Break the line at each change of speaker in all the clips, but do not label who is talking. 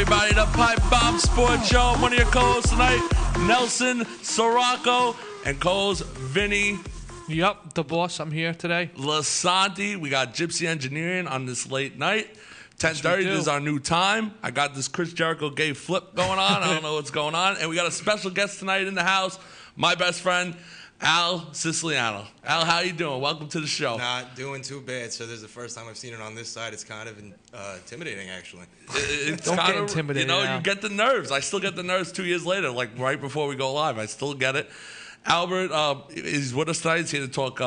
everybody, the Pipe Bomb Sports Show. One of your co-hosts tonight, Nelson Sirocco, and co-host Vinny.
Yep, the boss. I'm here today.
Lasanti. We got Gypsy Engineering on this late night. 10:30 is our new time. I got this Chris Jericho gay flip going on. I don't know what's going on. And we got a special guest tonight in the house, my best friend, Al Siciliano. Al, how you doing? Welcome to the show.
Not doing too bad. So this is the first time I've seen it on this side. It's kind of intimidating, actually.
It's
Don't
kind
get
of,
intimidated,
you know,
Al.
you get the nerves. I still get the nerves 2 years later, like right before we go live. I still get it. Albert is with us tonight. He's here to talk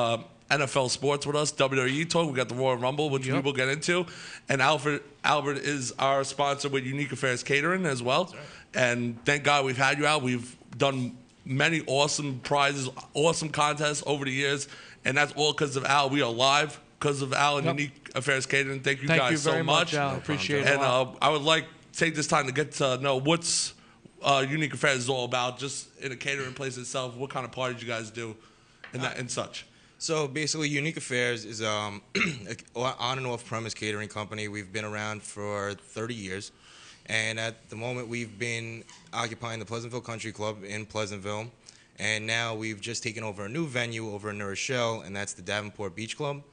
NFL sports with us, WWE talk. We got the Royal Rumble, which we will get into. And Albert is our sponsor with Unique Affairs Catering as well. Right. And thank God we've had you out. We've done many awesome prizes, awesome contests over the years, and that's all because of Al. We are live because of Al and Unique Affairs Catering. Thank you guys so much.
Al. Appreciate it.
And I would like to take this time to get to know what's Unique Affairs is all about, just in a catering place itself. What kind of parties you guys do and such.
So basically, Unique Affairs is an on and off premise catering company. We've been around for 30 years. And at the moment, we've been occupying the Pleasantville Country Club in Pleasantville. And now we've just taken over a new venue over in New Rochelle, and that's the Davenport Beach Club.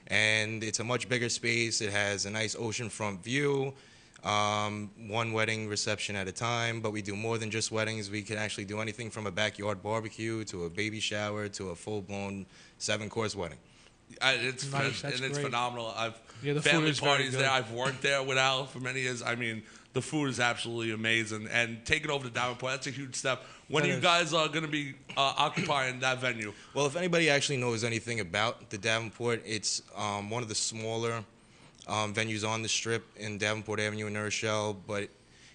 And it's a much bigger space. It has a nice oceanfront view, one wedding reception at a time. But we do more than just weddings. We can actually do anything from a backyard barbecue to a baby shower to a full-blown 7-course wedding.
It's
Nice, that's
it's
great.
phenomenal. I've
Yeah, the
family
food is very
parties
good.
there. I've worked there with Al for many years. I mean, the food is absolutely amazing. And taking over the Davenport, that's a huge step. When
That
are you
is.
guys are going to be occupying that venue?
Well, if anybody actually knows anything about the Davenport, it's one of the smaller venues on the Strip in Davenport Avenue in New Rochelle, but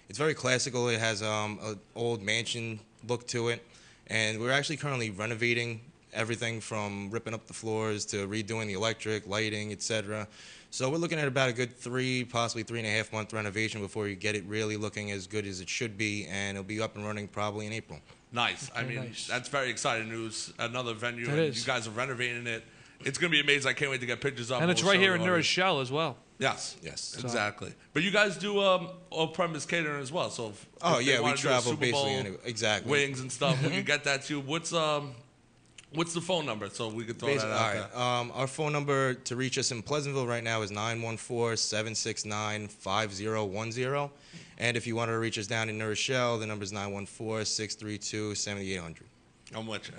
it's very classical. It has an old mansion look to it, and we're actually currently renovating everything from ripping up the floors to redoing the electric, lighting, etc. So we're looking at about a good 3, possibly 3.5 month renovation before we get it really looking as good as it should be, and it'll be up and running probably in April.
Nice. I mean,
nice.
that's very exciting news. Another venue,
That
and
is.
you guys are renovating it. It's going to be amazing. I can't wait to get pictures up.
And it's
We'll
right
show
here
the
in New
audience.
Rochelle as well.
Yes.
Yes.
Exactly. But you guys do off-premise catering as well. So if
Oh
they
yeah, we
wanna do a
travel
Super
basically
Bowl,
anyway. Exactly.
wings and stuff. We can get that to you. What's the phone number so we can throw that
All
out
right.
there?
Our phone number to reach us in Pleasantville right now is 914-769-5010. And if you want to reach us down in New Rochelle, the number is 914-632-7800.
I'm with you.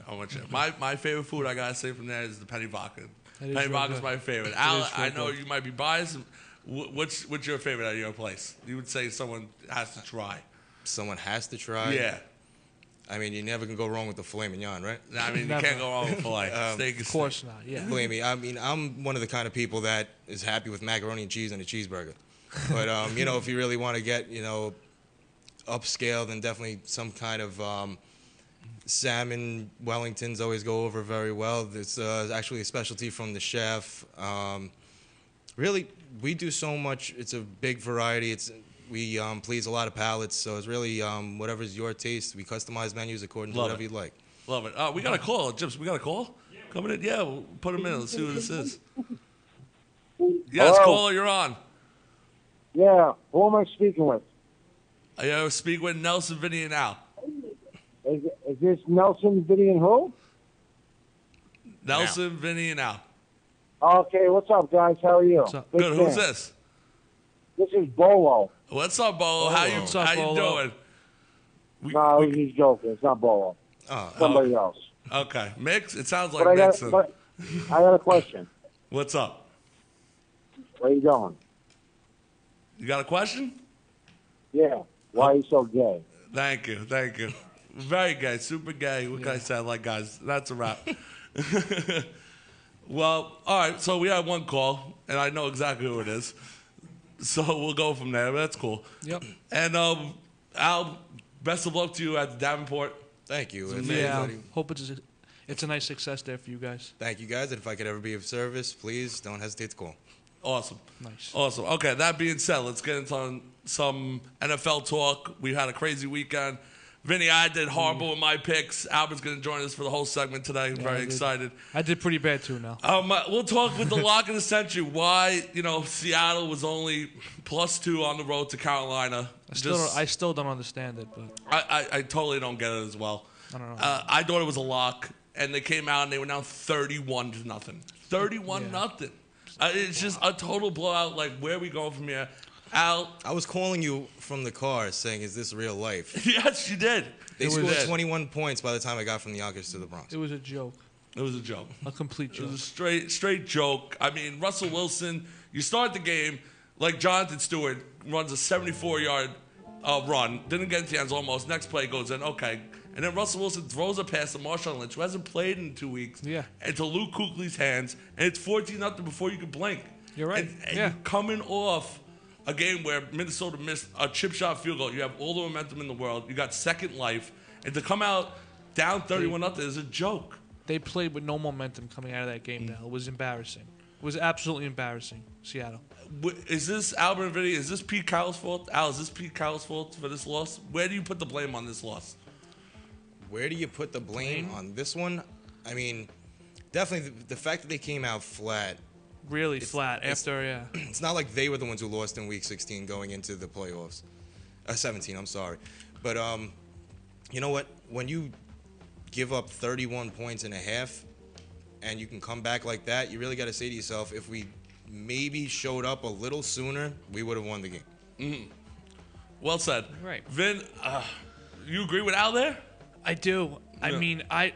My favorite food, I gotta say from there, is the penny vodka.
That is
Penny
real
vodka is
good.
my favorite.
It
Al,
is real
I know
good.
you might be biased. What's your favorite at your place? You would say someone has to try.
Someone has to try.
Yeah.
I mean, you never can go wrong with the filet mignon, right?
I mean, you
Never.
can't go wrong with filet. Steak is
Of course not. Yeah.
Believe me, I mean, I'm one of the kind of people that is happy with macaroni and cheese and a cheeseburger. But, you know, if you really want to get, you know, upscale, then definitely some kind of salmon Wellingtons always go over very well. It's actually a specialty from the chef. Really, we do so much. It's a big variety. We please a lot of palates, so it's really whatever's your taste. We customize menus according to
Love
whatever
it.
you'd like.
Love it. We got a call, Jips. We got a call coming in. Yeah, we'll put him in. Let's see who this is. Yes,
Hello?
caller, you're on.
Yeah, who am I speaking with?
I speak with Nelson, Vinny, and Al.
Is this Nelson, Vinny, and who?
Nelson, Vinny, and Al.
Okay, what's up, guys? How are you?
What's up?
Big
Good. Who's
fan.
this?
This is Bolo.
What's up, Bolo? How you
What's up,
how you
Bolo?
doing?
No, I was just joking. It's not Bolo.
Oh,
Somebody else.
Okay, mix. It sounds like
But
mixing.
I got a question.
What's up?
Where you going?
You got a question?
Yeah. Why are you so gay?
Thank you. Very gay, super gay. What can I say? I like guys. That's a wrap. Well, all right. So we had one call, and I know exactly who it is. So we'll go from there. That's cool.
Yep.
And Al, best of luck to you at the Davenport.
thank you. If
Yeah.
anybody-
Hope it's a nice success there for you guys.
Thank you, guys. And if I could ever be of service, please don't hesitate to call.
Awesome.
Nice.
Awesome. Okay, that being said, let's get into some NFL talk. We had a crazy weekend. Vinny, I did horrible with my picks. Albert's going to join us for the whole segment today. I'm very excited.
I did pretty bad too now.
We'll talk with the lock of the century. Why, Seattle was only +2 on the road to Carolina.
I still don't understand it, but
I totally don't get it as well.
I don't know.
I thought it was a lock, and they came out and they were down 31-0. 31-0. It's just a total blowout. Like, where are we going from here? Al?
I was calling you from the car saying, is this real life?
Yes, you did.
They scored 21 points by the time I got from the Yonkers to the Bronx.
it was a joke.
It was a joke.
A complete
It
joke.
was a straight joke. I mean, Russell Wilson, you start the game like Jonathan Stewart runs a 74-yard run, didn't get into the end zone almost. Next play goes in, okay. And then Russell Wilson throws a pass to Marshawn Lynch, who hasn't played in 2 weeks, into Luke Kuechly's hands, and it's 14-0 before you can blink.
You're right.
And you're coming off a game where Minnesota missed a chip shot field goal. You have all the momentum in the world. You got second life. And to come out down 31-0 is a joke.
They played with no momentum coming out of that game now. It was embarrassing. It was absolutely embarrassing, Seattle.
Is this, Albert and Vinny, is this Pete Carroll's fault? Al, is this Pete Carroll's fault for this loss? Where do you put the blame on this loss?
Where do you put the blame on this one? I mean, definitely the fact that they came out flat.
Really flat after,
It's not like they were the ones who lost in Week 16 going into the playoffs. 17, I'm sorry. But you know what? When you give up 31 points and a half and you can come back like that, you really got to say to yourself, if we maybe showed up a little sooner, we would have won the game.
Mm-hmm. Well said.
Right.
Vin, you agree with Al there?
I do. I mean, I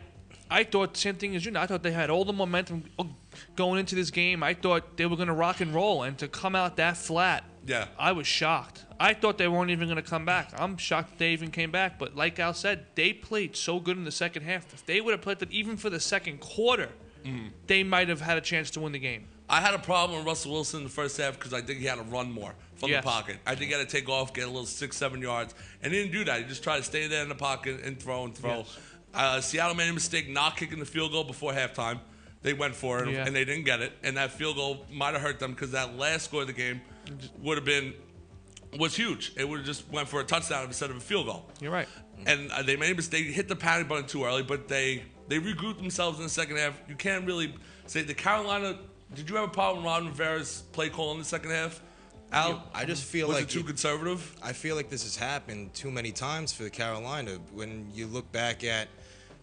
thought the same thing as you. I thought they had all the momentum going into this game. I thought they were going to rock and roll, and to come out that flat, I was shocked. I thought they weren't even going to come back. I'm shocked they even came back. But like Al said, they played so good in the second half. If they would have played it even for the second quarter, they might have had a chance to win the game.
I had a problem with Russell Wilson in the first half because I think he had to run more from the pocket. I think he had to take off, get a little 6-7 yards, and he didn't do that. He just tried to stay there in the pocket and throw and throw. Yes. Seattle made a mistake not kicking the field goal before halftime. They went for it, and they didn't get it. And that field goal might have hurt them because that last score of the game was huge. It would have just went for a touchdown instead of a field goal.
You're right.
And they made a mistake, hit the panic button too early, but they regrouped themselves in the second half. You can't really say the Carolina. Did you have a problem with Ron Rivera's play call in the second half? Al,
I just feel
was
like
it too conservative?
I feel like this has happened too many times for the Carolina. When you look back at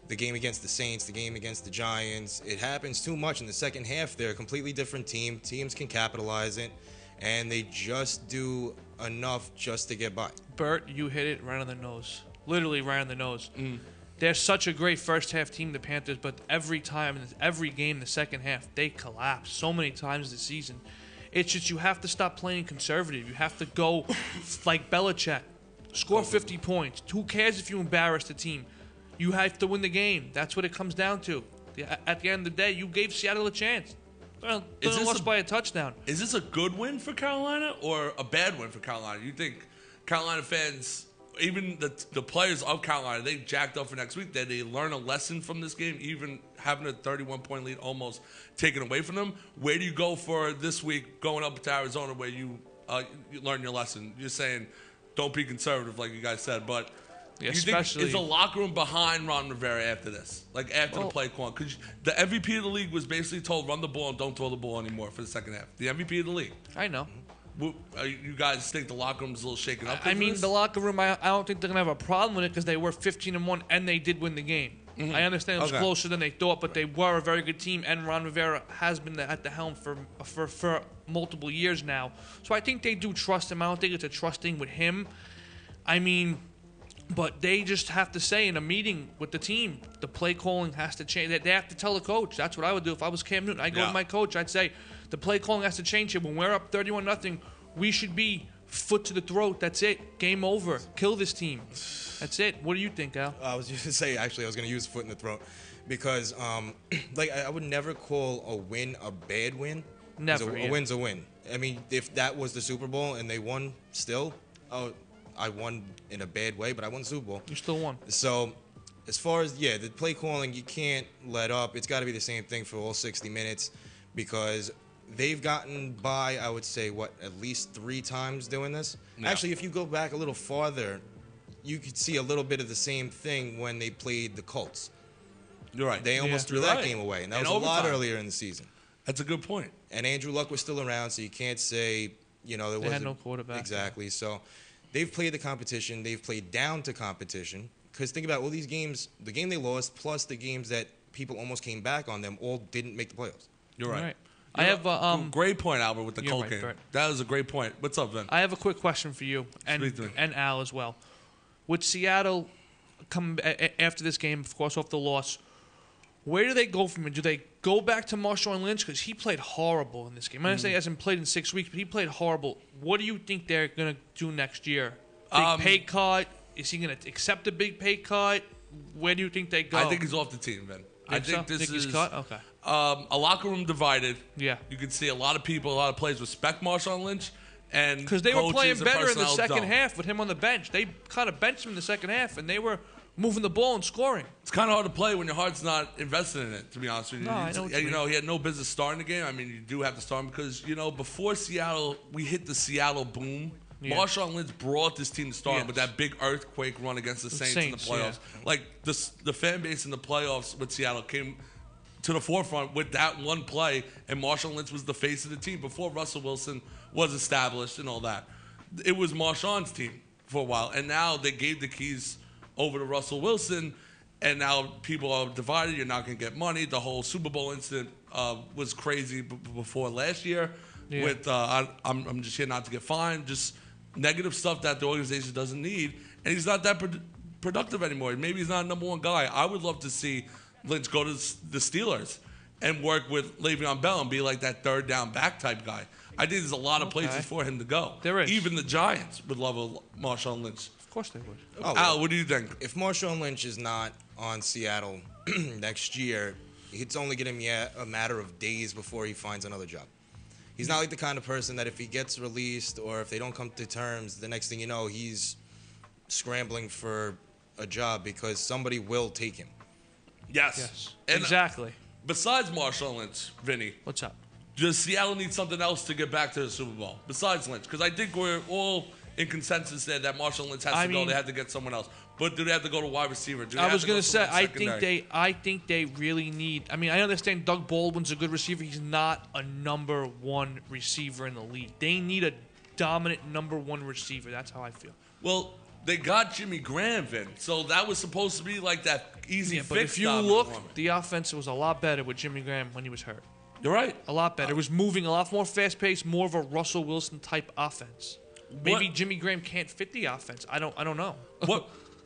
the game against the Saints, the game against the Giants, it happens too much in the second half. They're a completely different team. Teams can capitalize it, and they just do enough just to get by.
Bert, you hit it right on the nose. Literally right on the nose. They're such a great first half team, the Panthers, but every time, every game, the second half, they collapse so many times this season. It's just you have to stop playing conservative. You have to go like Belichick. Score 50 points. Who cares if you embarrass the team? You have to win the game. That's what it comes down to. At the end of the day, you gave Seattle a chance. Well, they lost by a touchdown.
Is this a good win for Carolina or a bad win for Carolina? You think Carolina fans, even the players of Carolina, they jacked up for next week? Did they learn a lesson from this game, even having a 31-point lead almost taken away from them? Where do you go for this week going up to Arizona where you learn your lesson? You're saying don't be conservative like you guys said, but you think is the locker room behind Ron Rivera after this? Like after the play call? Because the MVP of the league was basically told run the ball and don't throw the ball anymore for the second half. The MVP of the league.
I know.
You guys think the locker room's a little shaken up?
I mean, the locker room, I don't think they're going to have a problem with it because they were 15-1 and they did win the game. I understand it was closer than they thought, but they were a very good team, and Ron Rivera has been at the helm for multiple years now. So I think they do trust him. I don't think it's a trusting with him. I mean, but they just have to say in a meeting with the team, the play calling has to change. They have to tell the coach. That's what I would do if I was Cam Newton. I'd go to my coach. I'd say, the play calling has to change here. When we're up 31-0, we should be foot to the throat. That's it. Game over. Kill this team. That's it. What do you think, Al?
I was just going to say, actually, I was going to use foot in the throat because, like, I would never call a win a bad win.
Never.
A win's a win. I mean, if that was the Super Bowl and they won still, I won in a bad way, but I won the Super Bowl.
You still won.
So, as far as, the play calling, you can't let up. It's got to be the same thing for all 60 minutes because they've gotten by, I would say, at least 3 times doing this. Yeah. Actually, if you go back a little farther, you could see a little bit of the same thing when they played the Colts.
You're right.
They almost threw that game away, and that was a lot earlier in the season.
That's a good point.
And Andrew Luck was still around, so you can't say, there wasn't.
They had no quarterback.
Exactly. So they've played the competition. They've played down to competition. Because think about all these games, the game they lost, plus the games that people almost came back on them, all didn't make the playoffs.
You're right.
I have
great point, Albert, with the
you're
Colt
right,
game.
Bert.
That was a great point. What's up, Vin?
I have a quick question for you and Al as well. With Seattle come after this game, of course, off the loss, where do they go from here? Do they go back to Marshawn Lynch? Because he played horrible in this game. I understand he hasn't played in 6 weeks, but he played horrible. What do you think they're going to do next year? Big pay cut? Is he going to accept a big pay cut? Where do you think they go?
I think he's off the team, Vin. I think this is
he's cut? Okay.
A locker room divided.
Yeah.
You can see a lot of people, a lot of players respect Marshawn Lynch.
Because they were playing better in the second half with him on the bench. They kind of benched him in the second half, and they were moving the ball and scoring.
It's kind of hard to play when your heart's not invested in it, to be honest with you.
No, I know what you mean.
He had no business starting the game. I mean, you do have to start him because, before Seattle, we hit the Seattle boom. Yeah. Marshawn Lynch brought this team to start with that big earthquake run against the Saints in the playoffs. Yeah. Like, the fan base in the playoffs with Seattle came to the forefront with that one play, and Marshawn Lynch was the face of the team before Russell Wilson was established and all that. It was Marshawn's team for a while, and now they gave the keys over to Russell Wilson, and now people are divided. You're not going to get money. The whole Super Bowl incident was crazy before last year. Yeah. With I'm just here not to get fined, just negative stuff that the organization doesn't need, and he's not that productive anymore. Maybe he's not a number one guy. I would love to see Lynch go to the Steelers and work with Le'Veon Bell and be like that third down back type guy. I think there's a lot of places for him to go.
There is.
Even the Giants would love a Marshawn Lynch.
Of course they would.
Oh,
Al, what do you think?
If Marshawn Lynch is not on Seattle next year, it's only going to be a matter of days before he finds another job. He's not like the kind of person that if he gets released or if they don't come to terms, the next thing you know, he's scrambling for a job because somebody will take him.
Yes.
And exactly.
Besides Marshawn Lynch, Vinny.
What's up?
Does Seattle need something else to get back to the Super Bowl besides Lynch? Because I think we're all in consensus there that Marshawn Lynch has to go. They have to get someone else. But do they have to go to wide receiver?
I was going to say, I think they really need. I mean, I understand Doug Baldwin's a good receiver. He's not a number one receiver in the league. They need a dominant number one receiver. That's how I feel.
Well, they got Jimmy Graham, Vin. So that was supposed to be like that easy fix.
But if you look, the offense was a lot better with Jimmy Graham when he was hurt.
You're right.
A lot better. It was moving a lot more fast-paced, more of a Russell Wilson type offense. Maybe Jimmy Graham can't fit the offense. I don't know.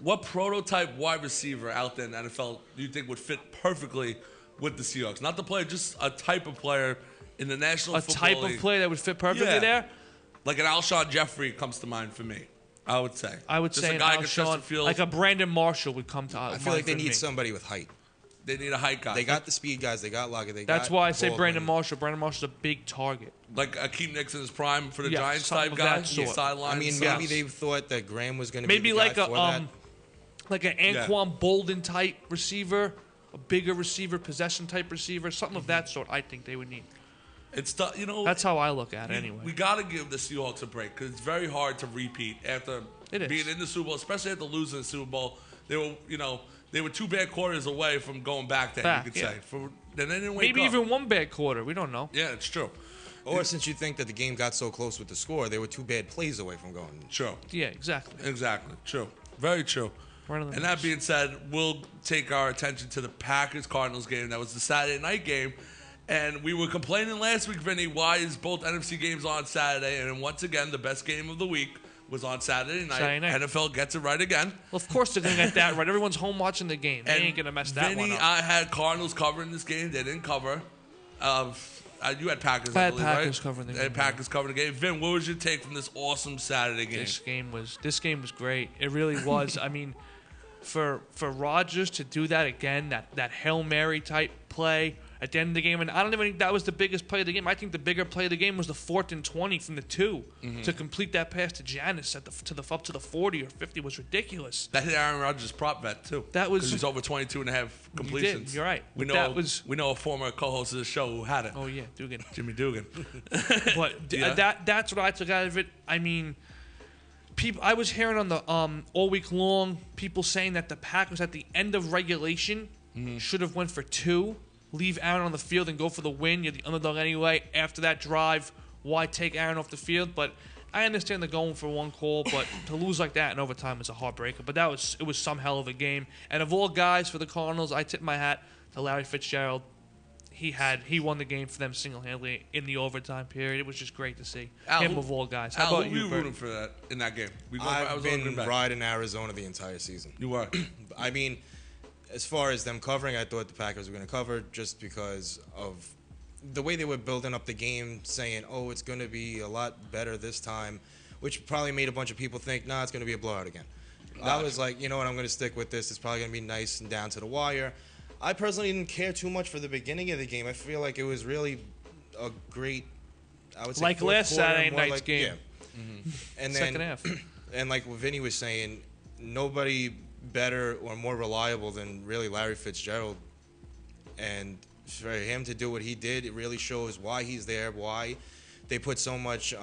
What prototype wide receiver out there in the NFL do you think would fit perfectly with the Seahawks? Not the player, just a type of player in the National Football League.
A type of player that would fit perfectly there?
Like an Alshon Jeffrey comes to mind for me, I would say.
I would say an Alshon, like a Brandon Marshall would come to mind.
I feel like they need somebody with height.
They need a height guy.
They got the speed guys. They got Lockett.
That's why I say Brandon Marshall. Brandon Marshall's a big target.
Like Akeem Nixon's prime for the Giants type guy.
I mean, maybe they thought that Graham was going to
be
the
like
guy for that.
Like an Anquan Bolden type receiver, a bigger receiver, possession type receiver, something of that sort. I think they would need.
It's
that's how I look at it anyway.
We got to give the Seahawks a break because it's very hard to repeat after being in the Super Bowl, especially after losing the Super Bowl. They were 2 bad quarters away from going back there, you could say. Then they didn't wake
Maybe even 1 bad quarter. We don't know.
Yeah, it's true.
Or since you think that the game got so close with the score, they were 2 bad plays away from going.
True.
Yeah, exactly.
Exactly. True. Very true. And that being said, we'll take our attention to the Packers-Cardinals game. That was the Saturday night game. And we were complaining last week, Vinny, why is both NFC games on Saturday? And once again, the best game of the week was on Saturday night. NFL gets it right again.
Well, of course they're going to get that right. Everyone's home watching the game. They ain't going to mess that one up.
I had Cardinals covering this game. They didn't cover. You had Packers,
I
believe,
had Packers
right?
covering the game.
Had Packers covering the game. Vin, what was your take from this awesome Saturday game?
This game was great. It really was. I mean, for Rodgers to do that again, that Hail Mary type play at the end of the game, and I don't even think that was the biggest play of the game. I think the bigger play of the game was the 4th and 20 from the 2 to complete that pass to Janis up to the 40 or 50 was ridiculous.
That hit Aaron Rodgers' prop bet too.
That was
he's over 22.5 completions.
You're right.
We know a former co-host of the show who had it.
Oh yeah, Dugan.
Jimmy Dugan.
But that's what I took out of it. I mean, I was hearing on the all week long people saying that the Packers at the end of regulation should have went for 2, leave Aaron on the field and go for the win. You're the underdog anyway. After that drive, why take Aaron off the field? But I understand the going for 1 call, but to lose like that in overtime is a heartbreaker. But it was some hell of a game. And of all guys for the Cardinals, I tip my hat to Larry Fitzgerald. He won the game for them single-handedly in the overtime period. It was just great to see him of all guys. How about
who
you,
were you rooting for that in that game?
I've been riding Arizona the entire season.
You were.
I mean, as far as them covering, I thought the Packers were going to cover just because of the way they were building up the game, saying, "Oh, it's going to be a lot better this time," which probably made a bunch of people think, "Nah, it's going to be a blowout again." I was like, you know what, I'm going to stick with this. It's probably going to be nice and down to the wire. I personally didn't care too much for the beginning of the game. I feel like it was really a great, I would say,
like last Saturday night's
like,
game.
Yeah. And then,
Second half.
And like what Vinny was saying, nobody better or more reliable than really Larry Fitzgerald. And for him to do what he did, it really shows why he's there, why they put so much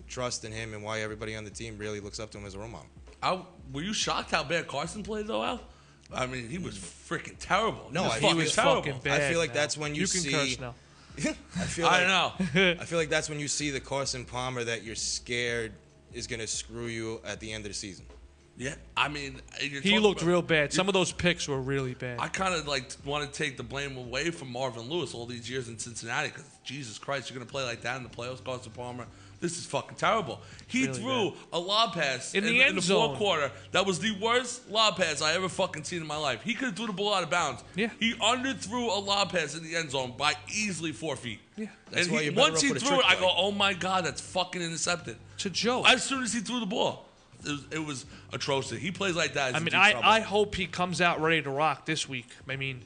trust in him, and why everybody on the team really looks up to him as a role model.
Were you shocked how bad Carson played, though, Al? I mean, he was freaking terrible.
No,
he was
terrible.
fucking bad.
I feel like
now.
that's when you
can
see.
curse now.
I know.
I feel like that's when you see the Carson Palmer that you're scared is going to screw you at the end of the season.
Yeah, I mean,
He looked real bad. Some of those picks were really bad.
I kind of want to take the blame away from Marvin Lewis all these years in Cincinnati because Jesus Christ, you're going to play like that in the playoffs, Carson Palmer. This is fucking terrible. He
really
threw a lob pass
in the end zone.
fourth quarter. That was the worst lob pass I ever fucking seen in my life. He could have threw the ball out of bounds.
Yeah.
He underthrew a lob pass in the end zone by easily 4 feet.
Yeah.
That's
And
why you're better
once
off
he
with a
threw
trick
it, I
play.
go, oh my God, that's fucking intercepted.
It's a joke.
As soon as he threw the ball. It was atrocious. He plays like that.
I mean, I hope he comes out ready to rock this week. I mean,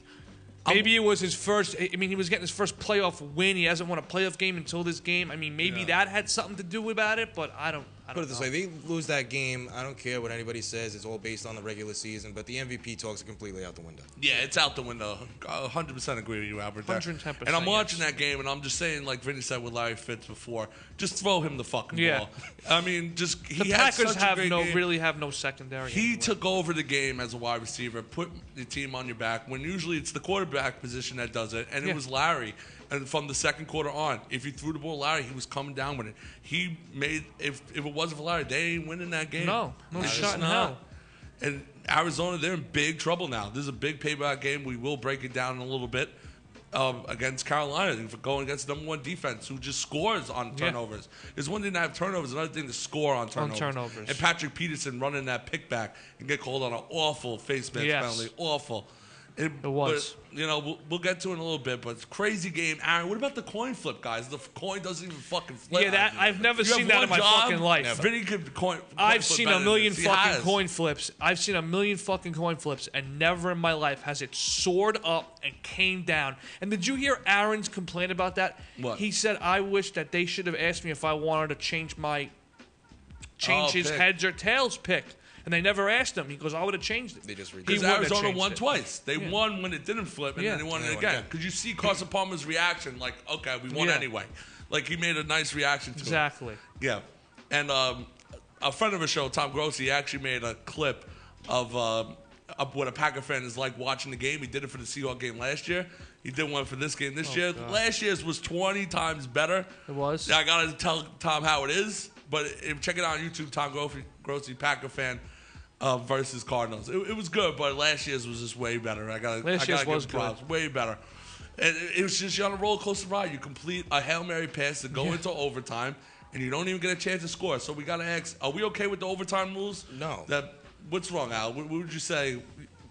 maybe it was his first. I mean, he was getting his first playoff win. He hasn't won a playoff game until this game. I mean, maybe that had something to do about it, but I don't
Put it this way, they lose that game, I don't care what anybody says, it's all based on the regular season, but the MVP talks are completely out the window.
Yeah, it's out the window. 100% agree with you, Albert. there.
110%,
And I'm watching
yes.
that game, and I'm just saying, like Vinny said with Larry Fitz before, just throw him the fucking
Yeah.
ball. I mean, just
The
he had
Packers
such a great game.
really have no secondary.
He
anyway.
took over the game as a wide receiver, put the team on your back, when usually it's the quarterback position that does it, and
Yeah.
it was Larry. And from the second quarter on, if you threw the ball to Larry, he was coming down with it. He made, if it wasn't for Larry, they ain't winning that game.
No
It's
shot
just
in
not.
hell.
And Arizona, they're in big trouble now. This is a big payback game. We will break it down in a little bit against Carolina for going against the number one defense who just scores on turnovers. It's one thing to have turnovers, another thing to score on turnovers. And Patrick Peterson running that pick back and get called on an awful face mask penalty. Awful. It
was.
But, you know, we'll get to it in a little bit, but it's a crazy game. Aaron, what about the coin flip, guys? The coin doesn't even fucking flip.
Yeah, that I've never
You have
seen that
one
in my
job?
fucking life.
Never. Vinny could coin
I've
flip
seen
better
a
than
million
this. He
fucking
has.
coin flips. I've seen a million fucking coin flips, and never in my life has it soared up and came down. And did you hear Aaron's complaint about that?
What?
He said, "I wish that they should have asked me if I wanted to change his
pick.
heads or tails pick." And they never asked him. He goes, "I would have changed it."
They just
He
redid it.
Because
wouldn't have
Arizona
changed
won
it.
twice. They won when it didn't flip, and
Yeah.
then they won
And
it
they won
again.
again.
Because you see Carson Palmer's reaction, like, okay, we won
Yeah.
anyway. Like, he made a nice reaction to it.
Exactly.
Yeah. And a friend of the show, Tom Grossi, actually made a clip of what a Packer fan is like watching the game. He did it for the Seahawks game last year. He did one for this game this year.
God.
Last year's was 20 times better.
It was?
I got to tell Tom how it is. But check it out on YouTube, Tom Grossi, Packer fan. Versus Cardinals. It was good, but last year's was just way better. I gotta
Last year's
give
was
props. Way better. And it was just you're on a roller coaster ride. You complete a Hail Mary pass to go into overtime, and you don't even get a chance to score. So we gotta ask: are we okay with the overtime rules?
No.
What's wrong, Al? What would you say?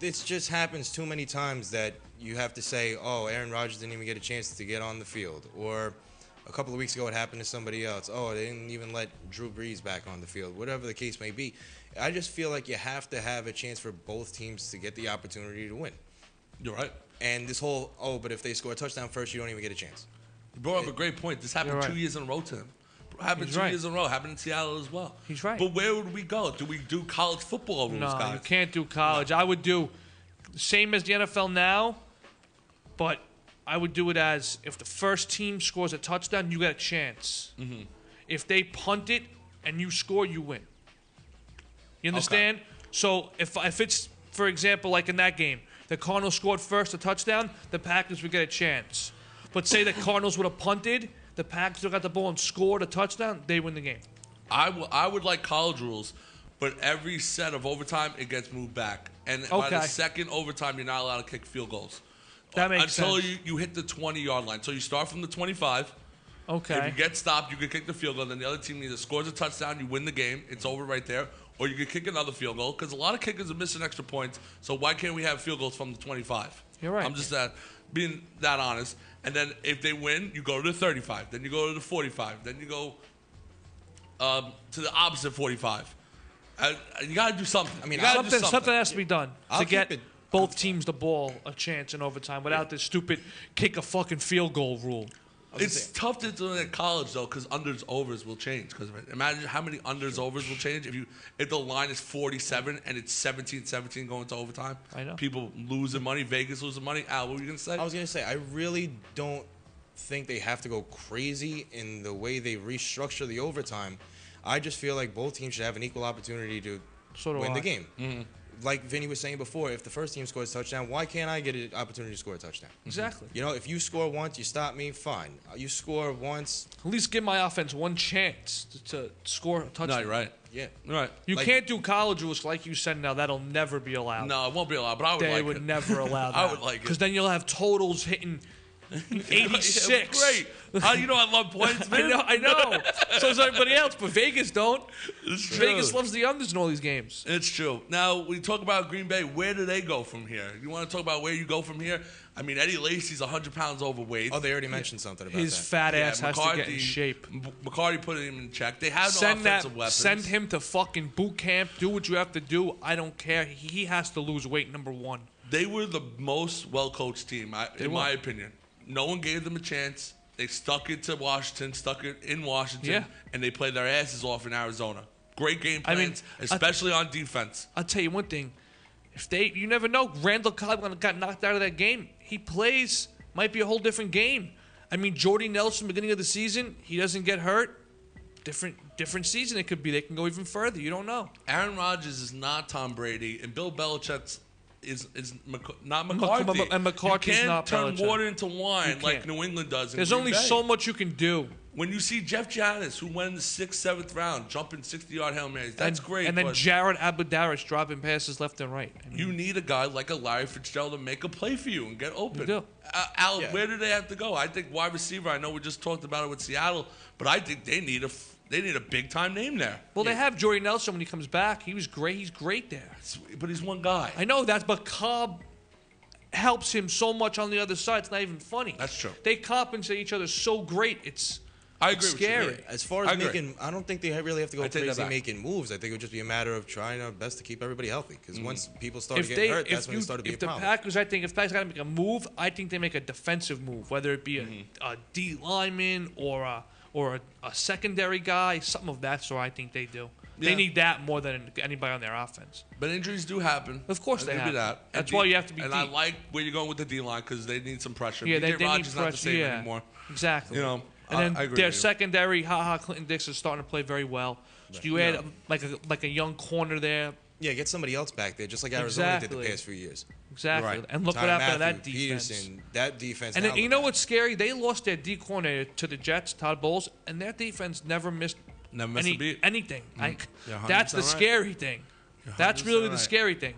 It just happens too many times that you have to say, oh, Aaron Rodgers didn't even get a chance to get on the field. Or a couple of weeks ago it happened to somebody else. Oh, they didn't even let Drew Brees back on the field. Whatever the case may be. I just feel like you have to have a chance for both teams to get the opportunity to win.
You're right.
And this whole, but if they score a touchdown first, you don't even get a chance.
You brought up a great point. This happened
You're right.
2 years in a row to him. Happened
He's
2
right.
years in a row. Happened in Seattle as well.
He's right.
But where would we go? Do we do college football rules,
No,
guys?
you can't do college. I would do the same as the NFL now, but I would do it as if the first team scores a touchdown, you get a chance.
Mm-hmm.
If they punt it and you score, you win. You understand? So if it's, for example, like in that game, the Cardinals scored first a touchdown, the Packers would get a chance. But say the Cardinals would have punted, the Packers would have got the ball and scored a touchdown, they win the game.
I would like college rules, but every set of overtime, it gets moved back. And by the second overtime, you're not allowed to kick field goals.
That makes
Until
sense.
you hit the 20-yard line. So you start from the 25.
Okay.
If you get stopped, you can kick the field goal. Then the other team either scores a touchdown, you win the game. It's over right there. Or you can kick another field goal because a lot of kickers are missing extra points. So why can't we have field goals from the 25?
You're right.
I'm just being that honest. And then if they win, you go to the 35. Then you go to the 45. Then you go to the opposite 45. You got to do something. I mean,
something has to be done to get both teams the ball a chance in overtime without this stupid kick a fucking field goal rule.
It's tough to do it at college though, because unders overs will change. Because imagine how many unders overs will change if the line is 47 and it's 17-17 going to overtime.
I know.
People losing money, Vegas losing money. Al, what were you gonna say?
I was gonna say I really don't think they have to go crazy in the way they restructure the overtime. I just feel like both teams should have an equal opportunity to win the game. Mm-hmm. Like Vinny was saying before, if the first team scores a touchdown, why can't I get an opportunity to score a touchdown?
Exactly.
You know, if you score once, you stop me, fine. You score once.
At least give my offense one chance to score a touchdown.
No, you're right.
Yeah.
Right.
You can't do college rules like you said now. That'll never be allowed.
No, it won't be allowed, but I would
They
like
would
it.
never allow that.
I would like it.
Because then you'll have totals hitting 86.
Great. You know I love points, man.
I know. So does everybody else, but Vegas don't.
It's true.
Vegas loves the unders in all these games.
It's true. Now, we talk about Green Bay. Where do they go from here? You want to talk about where you go from here? I mean, Eddie Lacy's 100 pounds overweight.
Oh, they already mentioned something about
His
that.
fat ass has to get in shape.
McCarthy put him in check. They have no offensive weapons.
Send him to fucking boot camp. Do what you have to do. I don't care. He has to lose weight, number one.
They were the most well-coached team, in my opinion. No one gave them a chance. They stuck it to Washington, and they played their asses off in Arizona. Great game plans, especially on defense.
I'll tell you one thing. You never know. Randall Cobb got knocked out of that game. He plays, might be a whole different game. I mean, Jordy Nelson, beginning of the season, he doesn't get hurt. Different season it could be. They can go even further. You don't know.
Aaron Rodgers is not Tom Brady, and Bill Belichick's is not McCarthy.
And McCarthy's not
Belichick. You can't turn
Belichick.
water into wine like New England does.
There's only so much you can do.
When you see Jeff Janis, who went in the 6th, 7th round, jumping 60-yard Hail Marys, that's great.
And then Jared Aboudaris dropping passes left and right. I mean,
you need a guy like a Larry Fitzgerald to make a play for you and get open.
You do.
Al, where do they have to go? I think wide receiver. I know we just talked about it with Seattle, but I think they need a big-time name there.
Well, they have Jordy Nelson when he comes back. He was great. He's great there.
But he's one guy.
I know that, but Cobb helps him so much on the other side. It's not even funny.
That's true.
They compensate each other so great.
I agree
scary.
with you.
As far as I don't think they really have to go crazy making moves. I think it would just be a matter of trying our best to keep everybody healthy. Because once people start getting hurt, that's when it started to be a problem.
Packers, I think, if Packers got to make a move, I think they make a defensive move, whether it be a D lineman or a secondary guy, something of that sort. I think they do. Yeah. They need that more than anybody on their offense.
But injuries do happen.
Of course they happen. That's why you have to be deep.
I like where you're going with the D-line because they need some pressure.
Yeah,
BJ Rogers not the same anymore.
Exactly.
You know,
and then their secondary, Clinton Dix is starting to play very well. So you add like a young corner there.
Yeah, get somebody else back there, just like Arizona did the past few years.
Exactly. Right. And look what happened to that defense.
Peterson, that defense.
And then, you know what's scary? They lost their D coordinator to the Jets, Todd Bowles, and their defense never missed anything. That's the scary thing. That's really the scary thing.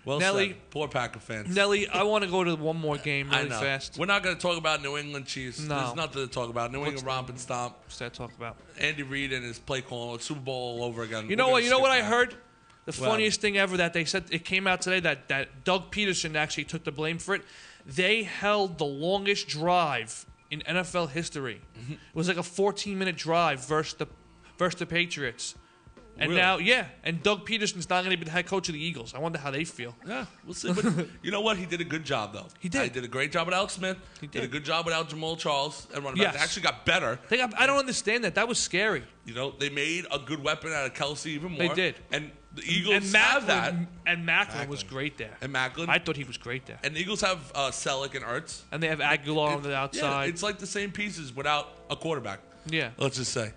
Well
Nelly,
said. Poor Packer fans.
Nelly, I want to go to one more game really fast.
We're not going to talk about New England Chiefs.
No.
There's nothing to talk about. New England romp and stomp.
What's that talk about?
Andy Reid and his play calling. Super Bowl all over again.
You know what I heard? The funniest thing ever that they said, it came out today that Doug Peterson actually took the blame for it. They held the longest drive in NFL history. Mm-hmm. It was like a 14-minute drive versus the Patriots. And now, and Doug Peterson's not going to be the head coach of the Eagles. I wonder how they feel.
Yeah, we'll see. But you know what? He did a good job, though.
He did.
He did a great job with Alex Smith. He did a good job without Jamal Charles and running back. They actually got better.
I don't understand that. That was scary.
You know, they made a good weapon out of Kelsey even more.
They did.
And the Eagles have that.
And Macklin was great there.
And Macklin.
I thought he was great there.
And the Eagles have Selleck and Ertz.
And they have Aguilar on the outside.
Yeah, it's like the same pieces without a quarterback.
Yeah.
Let's just say.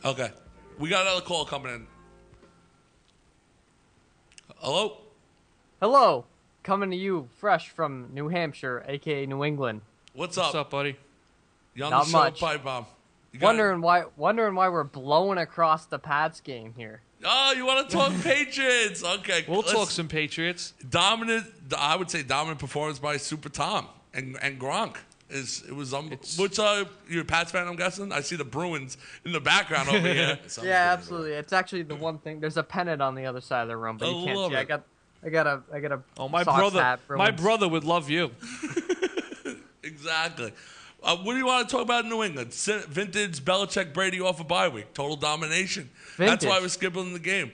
Okay. We got another call coming in. Hello?
Hello, coming to you fresh from New Hampshire, aka New England.
What's
What's up, buddy?
You on
Not
the show,
much.
Pipe Bomb? You got it?
Wondering why we're blowing across the Pats game here.
Oh, you want to talk Patriots? Okay.
We'll
let's-
talk some Patriots.
I would say dominant performance by Super Tom and Gronk. What's you're a Pats fan, I'm guessing? I see the Bruins in the background over here.
Yeah, absolutely. It's actually the one thing. There's a pennant on the other side of the room, but
I
you can't
love
see.
it.
I got a.
Oh, my
Sox
brother.
hat,
My
Bruins.
brother would love you.
Exactly. What do you want to talk about in New England? Vintage Belichick Brady off a bye week. Total domination. That's why
Vintage.
we're skipping the game.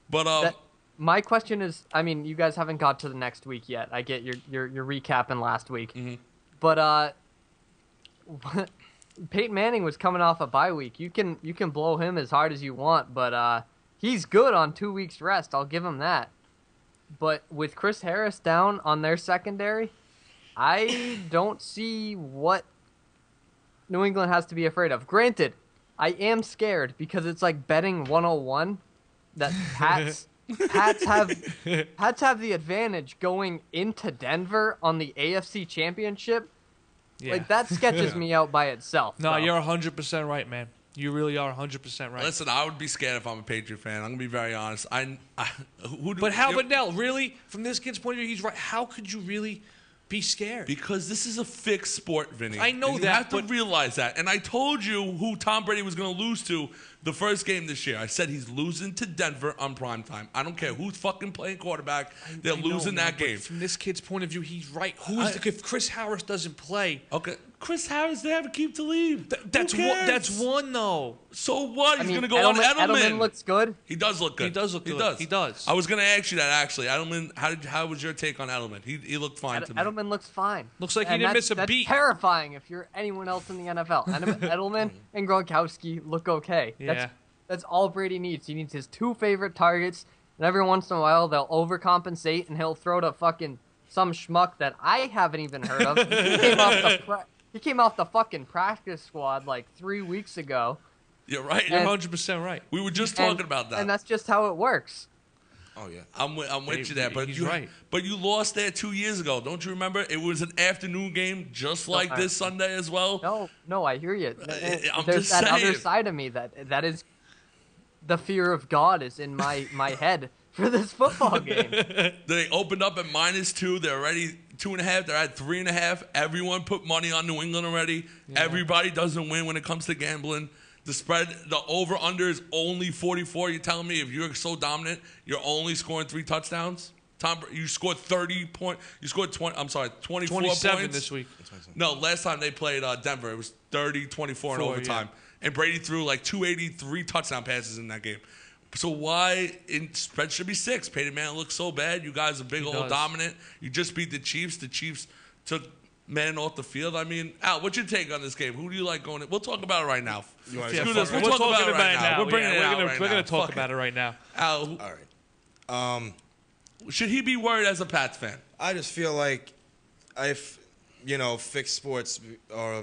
But
My question is, I mean, you guys haven't got to the next week yet. I get you're recapping last week, but Peyton Manning was coming off a bye week. You can blow him as hard as you want, but he's good on 2 weeks rest. I'll give him that. But with Chris Harris down on their secondary, I don't see what New England has to be afraid of. Granted, I am scared because it's like betting 101 that Pats have the advantage going into Denver on the AFC Championship.
Yeah.
Like that sketches me out by itself.
No,
bro.
you're 100% right, man. You really are 100% right.
listen, I would be scared if I'm a Patriot fan. I'm gonna be very honest.
But how? But now, really, from this kid's point of view, he's right. How could you really be scared?
Because this is a fixed sport, Vinny.
I know
you
that,
have to
but-
realize that. And I told you who Tom Brady was going to lose to the first game this year. I said he's losing to Denver on primetime. I don't care who's fucking playing quarterback. They're
I know,
losing
man,
that
but
game.
From this kid's point of view, he's right. If Chris Harris doesn't play,
Okay. Chris Harris, they have a keep to leave.
that's
Who
one.
cares?
That's one though.
So what?
I
He's
mean,
going to go on Edelman.
Edelman looks good.
He does look good.
He does look good. He does.
I was going to ask you that, actually. Edelman, how was your take on Edelman? He looked fine to me.
Edelman looks fine.
Looks like he
And
didn't miss a
that's
beat.
Terrifying if you're anyone else in the NFL. Edelman and Gronkowski look okay.
Yeah.
That's all Brady needs. He needs his two favorite targets, and every once in a while they'll overcompensate and he'll throw to fucking some schmuck that I haven't even heard of. He came off the fucking practice squad like 3 weeks ago.
You're right.
You're
And-
100% right.
We were just talking about that.
And that's just how it works.
Oh yeah.
I'm with you there, but
he's
you
right.
But you lost there 2 years ago, don't you remember? It was an afternoon game, just like this Sunday as well.
No, I hear you.
I'm
There's
just
that other
saying.
side of me that is the fear of God is in my head for this football game.
They opened up at -2. They're already 2.5. They're at 3.5. Everyone put money on New England already. Yeah. Everybody doesn't win when it comes to gambling. The spread, the over/under is only 44. You're telling me if you're so dominant, you're only scoring 3 touchdowns? Tom, you scored 30 points. You scored 20. I'm sorry, 24
27
points
this week.
No, last time they played Denver, it was 30-24 in overtime, and Brady threw like 283 touchdown passes in that game. So why spread should be 6? Peyton Manning looks so bad. You guys are big old dominant. You just beat the Chiefs. The Chiefs took Manning off the field. I mean, Al, what's your take on this game? Who do you like going in? We'll talk about it right now.
You wanna
Screw
go
this.
for it?
We'll talk about it right now. We're bringing it out right now.
We're going to talk
Fuck
about it right now.
Al,
All right.
should he be worried as a Pats fan?
I just feel like if fixed sports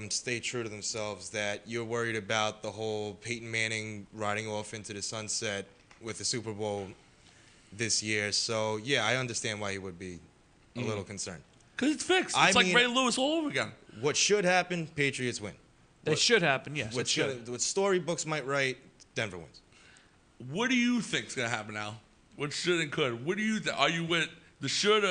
stay true to themselves, that you're worried about the whole Peyton Manning riding off into the sunset with the Super Bowl this year. So yeah, I understand why he would be a little concerned.
Because it's fixed.
I
It's like
mean-
Ray Lewis all over again.
What should happen? Patriots win.
That should happen, yes.
What
It should.
storybooks might write? Denver wins.
What do you think's gonna happen now? What should and could? What do you? Are you with the should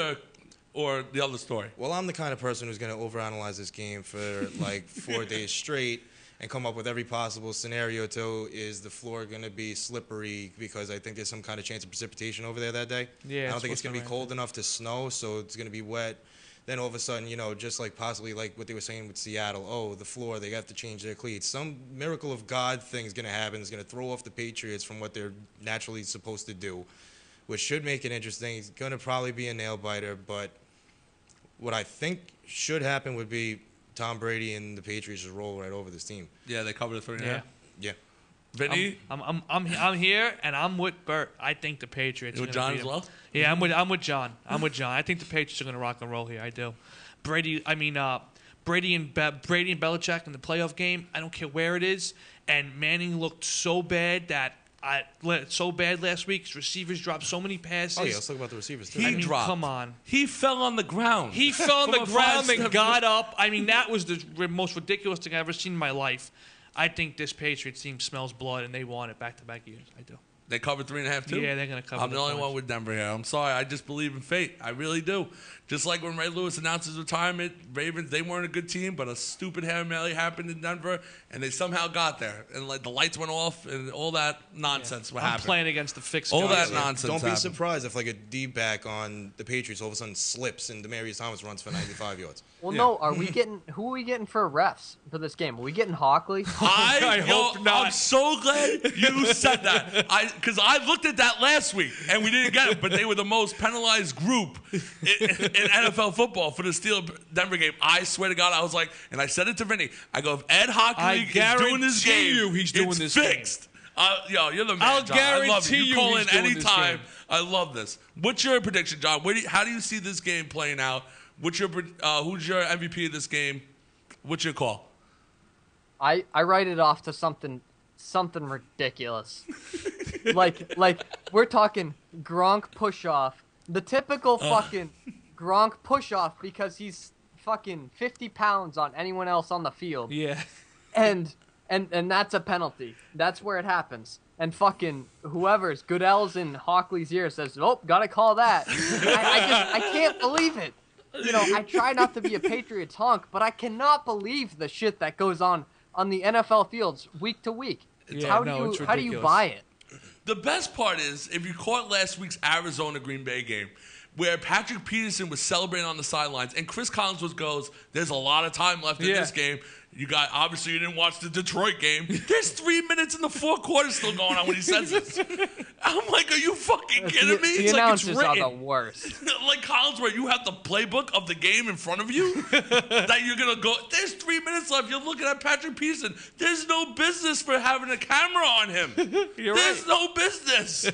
or the other story?
Well, I'm the kind of person who's going to overanalyze this game for like 4 days straight and come up with every possible scenario to is the floor going to be slippery because I think there's some kind of chance of precipitation over there that day.
Yeah,
I don't
it's
think it's going to be
supposed to
cold enough to snow, so it's going to be wet. Then all of a sudden, just like possibly like what they were saying with Seattle, oh, the floor, they have to change their cleats. Some miracle of God thing is going to happen. It's going to throw off the Patriots from what they're naturally supposed to do, which should make it interesting. It's going to probably be a nail-biter, but what I think should happen would be Tom Brady and the Patriots just roll right over this team.
Yeah, they covered the 3.5.
Yeah.
Yeah.
Vinny,
I'm here, and I'm with Bert. I think the Patriots.
You with
are gonna
John
beat
as
them.
well?
Yeah, I'm with John. I think the Patriots are going to rock and roll here. I do. Brady and Belichick in the playoff game. I don't care where it is. And Manning looked so bad that so bad last week. His receivers dropped so many passes.
Oh yeah, let's talk about the receivers too.
He dropped.
Come on.
He fell on the ground.
He fell on
From
the
a
ground and
five-step-
got up. I mean, that was the most ridiculous thing I've ever seen in my life. I think this Patriots team smells blood, and they won it back-to-back years. I do.
They covered 3.5 too.
Yeah, they're gonna cover.
I'm the only
points.
one with Denver here. I'm sorry. I just believe in fate. I really do. Just like when Ray Lewis announced his retirement, Ravens, they weren't a good team, but a stupid Hail Mary happened in Denver, and they somehow got there. And like the lights went off, and all that nonsense
I'm
happened.
playing against the fixed
All
guys.
that nonsense
Don't be
happened.
surprised if like a D-back on the Patriots all of a sudden slips and Demaryius Thomas runs for 95 yards.
Well,
Yeah.
no. Who are we getting for refs for this game? Are we getting Hockley?
I hope not.
I'm so glad you said that. Because I looked at that last week, and we didn't get it, but they were the most penalized group in NFL football for the Steelers-Denver game. I swear to God, I was like, and I said it to Vinny, I go, if Ed Hockley is doing this
guarantee
game,
you he's doing
it's
this game.
fixed. Yo, you're the man,
I'll
John. I love
guarantee
you.
you
Call
he's
in
doing this
anytime.
game.
I love this. What's your prediction, John? How do you see this game playing out? Who's your MVP of this game? What's your call?
I write it off to something ridiculous. like we're talking Gronk push off. The typical fucking Gronk push off because he's fucking 50 pounds on anyone else on the field.
Yeah.
And that's a penalty. That's where it happens. And fucking whoever's Goodell's in Hockley's ear says, "Oh, gotta call that." I can't believe it. You know, I try not to be a Patriots honk, but I cannot believe the shit that goes on the NFL fields week to week.
Yeah,
how
no, it's
do you
ridiculous.
buy it?
The best part is, if you caught last week's Arizona-Green Bay game, where Patrick Peterson was celebrating on the sidelines, and Chris Collinsworth goes, there's a lot of time left in this game. Obviously you didn't watch the Detroit game. There's 3 minutes in the fourth quarter still going on when he says this. I'm like, are you fucking kidding me?
The
It's like it's
announcers are the
written.
worst.
Like Collinsworth, you have the playbook of the game in front of you that you're going to go, there's 3 minutes left. You're looking at Patrick Peterson. There's no business for having a camera on him. There's no business.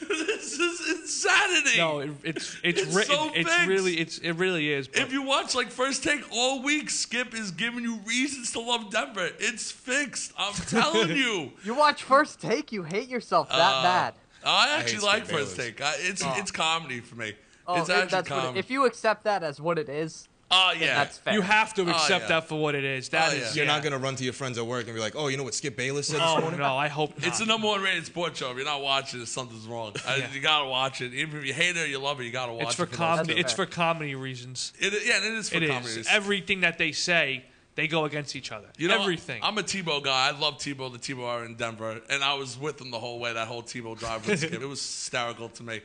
This is insanity.
No, it's written.
so fixed.
It really is. But
If you watch like First Take all week, Skip is giving you reasons to love Denver. It's fixed. I'm telling you.
You watch First Take, you hate yourself that bad.
I actually
hate
like
Skip
First
Bayless.
Take. It's comedy for me.
Oh,
it's actually
that's what
comedy.
if you accept that as what it is,
Oh
then
yeah.
that's fair.
you have to accept
yeah.
that for what it is. That
Oh,
is.
yeah.
You're not gonna run to your friends at work and be like, "Oh, you know what Skip Bayless said this
Oh
morning?"
no, I hope not.
It's the number one rated sports show. If you're not watching it, something's wrong. You gotta watch it. Even if you hate it or you love it, you gotta watch
It's
it.
for
those
comedy.
two.
It's for comedy reasons.
It is for
It
comedy.
is. Everything that they say, they go against each other.
You know,
everything.
I'm a Tebow guy. I love Tebow. The Tebow era in Denver, and I was with him the whole way. That whole Tebow drive with Skip, it was hysterical to me.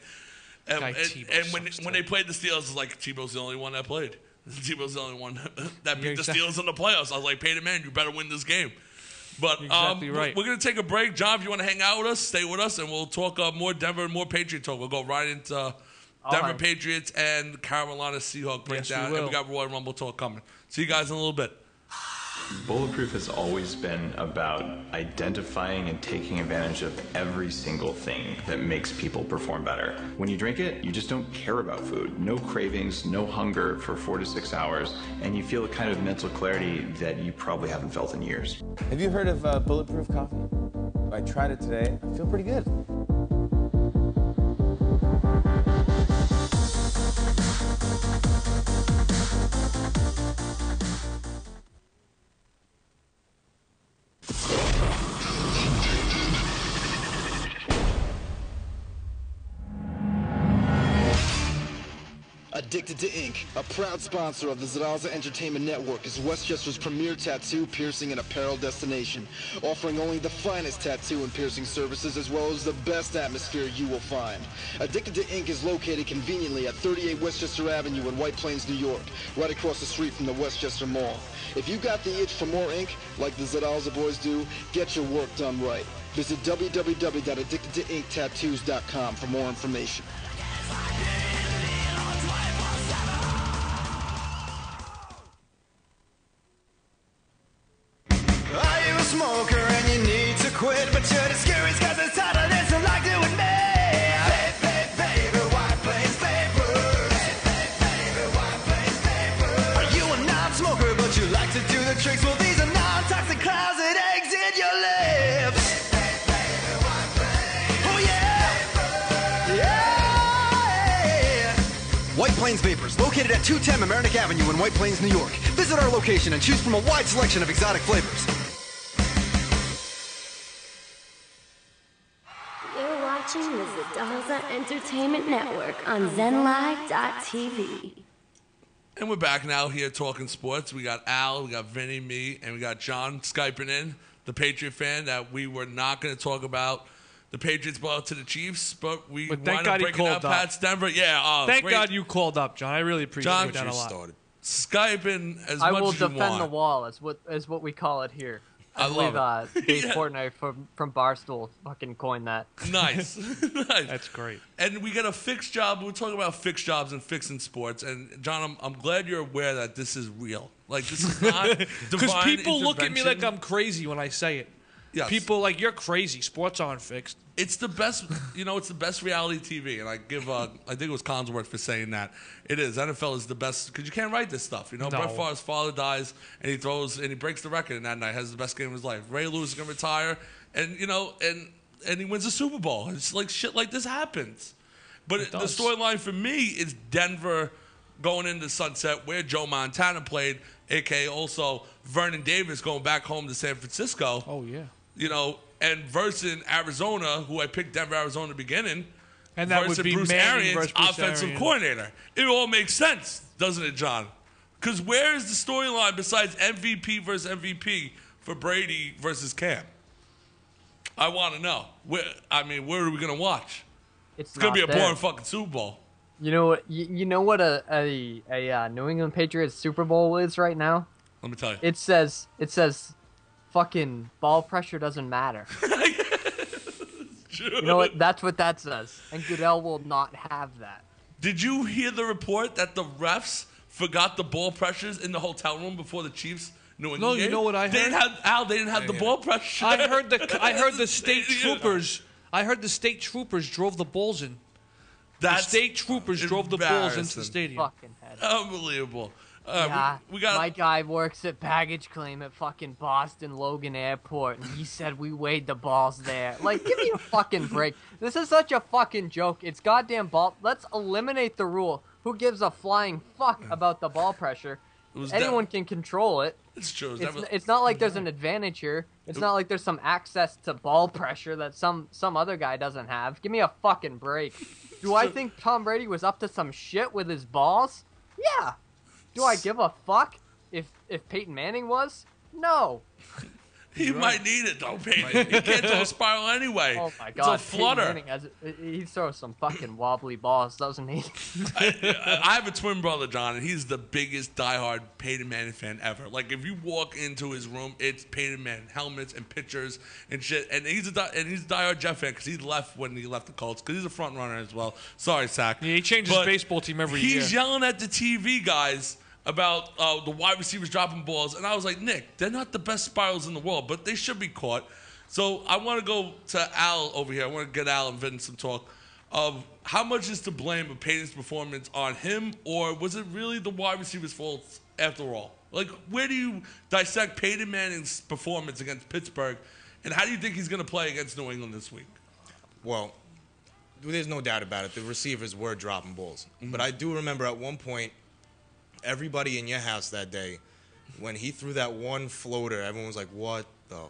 And,
Guy
and,
Tebow
and
sucks,
when they played the Steelers, it was like Tebow's the only one that played. Tebow's the only one that beat
You're
the
exactly-
Steelers in the playoffs. I was like, Peyton Manning, you better win this game. But
You're exactly right.
we're gonna take a break. John, if you want to hang out with us, stay with us, and we'll talk more Denver and more Patriot talk. We'll go right into Denver
hang.
Patriots and Carolina Seahawks breakdown,
will.
and we got Royal Rumble talk coming. See you guys in a little bit.
Bulletproof has always been about identifying and taking advantage of every single thing that makes people perform better. When you drink it, you just don't care about food. No cravings, no hunger for 4 to 6 hours, and you feel a kind of mental clarity that you probably haven't felt in years.
Have you heard of Bulletproof coffee? I tried it today. I feel pretty good.
Addicted to Ink, a proud sponsor of the Zaraza Entertainment Network, is Westchester's premier tattoo, piercing, and apparel destination, offering only the finest tattoo and piercing services as well as the best atmosphere you will find. Addicted to Ink is located conveniently at 38 Westchester Avenue in White Plains, New York, right across the street from the Westchester Mall. If you got the itch for more ink, like the Zaraza boys do, get your work done right. Visit www.addictedtoinktattoos.com for more information. Are you a smoker and you need to quit, but you're discouraged cause it's harder than some like doing me? White Plains paper. White Plains paper. Are you a non-smoker but you like to do the tricks? Well, these are non-toxic clouds that exit your lips.
White Plains Vapors, located at 210 Mamaroneck Avenue in White Plains, New York. Visit our location and choose from a wide selection of exotic flavors.
You're watching the Zadaza Entertainment Network on ZenLive.tv.
And we're back now here talking sports. We got Al, we got Vinny, me, and we got John Skyping in, the Patriot fan that we were not going to talk about. The Patriots ball to the Chiefs, but we
thank
wound
God
up
he
breaking
called
out
up.
Pats Denver. Yeah,
Thank
great.
God you called up, John. I really appreciate that a lot.
Skyping as
I
much
will
as you
defend
want.
the wall, is what we call it here.
I
believe
love it.
Dave
Yeah.
Portnoy from Barstool fucking coined that.
Nice. Nice.
That's great.
And we got a fixed job. We're talking about fixed jobs and fixing sports. And John, I'm glad you're aware that this is real. Like, this is not
Because
divine
people look at me like
intervention.
I'm crazy when I say it.
Yes.
People like, you're crazy. Sports aren't fixed.
It's the best, it's the best reality TV. And I give, I think it was Collinsworth for saying that. It is. NFL is the best, because you can't write this stuff.
No.
Brett Favre's father dies, and he breaks the record in that night, has the best game of his life. Ray Lewis is going to retire, and, and he wins a Super Bowl. It's like shit like this happens. But the storyline for me is Denver going into sunset where Joe Montana played, a.k.a. also Vernon Davis going back home to San Francisco.
Oh, yeah.
And versus Arizona, who I picked Denver, Arizona in the beginning.
And that
versus
would be
Bruce
Manning
Arians,
versus Bruce
offensive
Arians.
coordinator. It all makes sense, doesn't it, John? Because where is the storyline besides MVP versus MVP for Brady versus Cam? I want to know. Where are we going to watch? It's going to be a boring fucking Super Bowl.
You know what? You know what a New England Patriots Super Bowl is right now?
Let me tell you.
It says, fucking ball pressure doesn't matter. You know what? That's what that says. And Goodell will not have that.
Did you hear the report that the refs forgot the ball pressures in the hotel room before the Chiefs New England
No,
game?
you know what I heard?
They didn't have the ball pressure.
I heard the state troopers. I heard the state troopers drove the Bulls in. The state troopers drove the Bulls into the stadium.
Fucking head.
Unbelievable.
Yeah,
we got
my guy works at baggage claim at fucking Boston Logan Airport, and he said we weighed the balls there. Like, give me a fucking break. This is such a fucking joke. It's goddamn ball. Let's eliminate the rule. Who gives a flying fuck about the ball pressure? Anyone can control it.
It's true.
It's not like there's an advantage here. It's not like there's some access to ball pressure that some other guy doesn't have. Give me a fucking break. Do I think Tom Brady was up to some shit with his balls? Yeah. Do I give a fuck if Peyton Manning was? No.
He might need it though, Peyton. He can't throw a spiral anyway.
Oh my God,
it's a flutter.
Peyton Manning he throws some fucking wobbly balls, doesn't he?
I have a twin brother, John, and he's the biggest diehard Peyton Manning fan ever. Like, if you walk into his room, it's Peyton Manning helmets and pictures and shit. And he's a diehard Jeff fan because he left when he left the Colts because he's a front runner as well. Sorry, Sack.
Yeah, he changes his baseball team every year.
He's yelling at the TV guys about the wide receivers dropping balls. And I was like, Nick, they're not the best spirals in the world, but they should be caught. So I want to go to Al over here. I want to get Al and Vin some talk of how much is to blame of Peyton's performance on him, or was it really the wide receiver's fault after all? Like, where do you dissect Peyton Manning's performance against Pittsburgh, and how do you think he's going to play against New England this week?
Well, there's no doubt about it. The receivers were dropping balls. But I do remember at one point, everybody in your house that day, when he threw that one floater, everyone was like, what the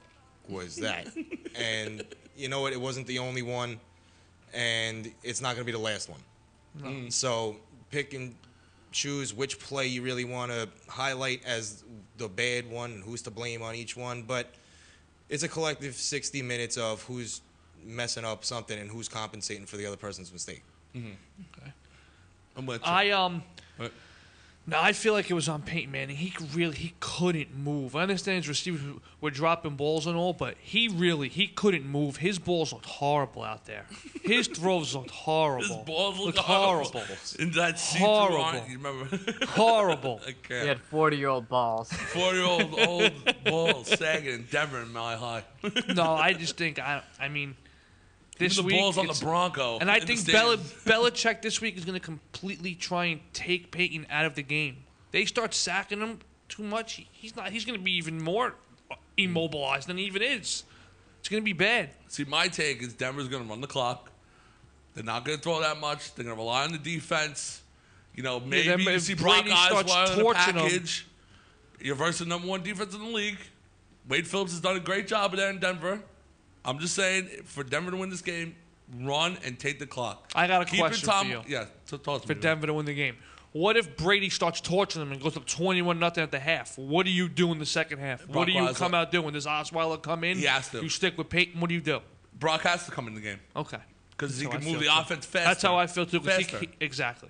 was that? And you know what? It wasn't the only one, and it's not going to be the last one.
No.
So pick and choose which play you really want to highlight as the bad one and who's to blame on each one. But it's a collective 60 minutes of who's messing up something and who's compensating for the other person's mistake.
Okay. I'm with you.
No, I feel like it was on Peyton Manning. He couldn't move. I understand his receivers were dropping balls and all, but he couldn't move. His balls looked horrible out there. His throws looked horrible.
His balls looked
horrible.
In that
horrible.
You remember?
Horrible.
Okay.
He had 40-year-old balls.
40-year-old old balls sagging in Denver and Mile High.
No, I just think this
Even the
week,
balls on the Bronco.
And I
in
think
the stadium.
Belichick this week is going to completely try and take Peyton out of the game. They start sacking him too much. He's going to be even more immobilized than he even is. It's going to be bad.
See, my take is Denver's going to run the clock. They're not going to throw that much. They're going to rely on the defense. maybe
then
you
if
see Brock
Brady starts
Osweiler in the
torching him-
package. You're versus the number 1 defense in the league. Wade Phillips has done a great job there in Denver. I'm just saying, for Denver to win this game, run and take the clock.
I got a question for you.
Yeah, talk to
For
me.
Denver to win the game. What if Brady starts torching them and goes up 21-0 at the half? What do you do in the second half? What do you
Osweiler.
come out doing? Does Osweiler come in?
He has to.
You stick with Peyton. What do you do?
Brock has to come in the game.
Okay.
Because he
That's
can
how I
move the
feel, too.
offense faster.
That's how I feel too. 'Cause
Faster.
Exactly.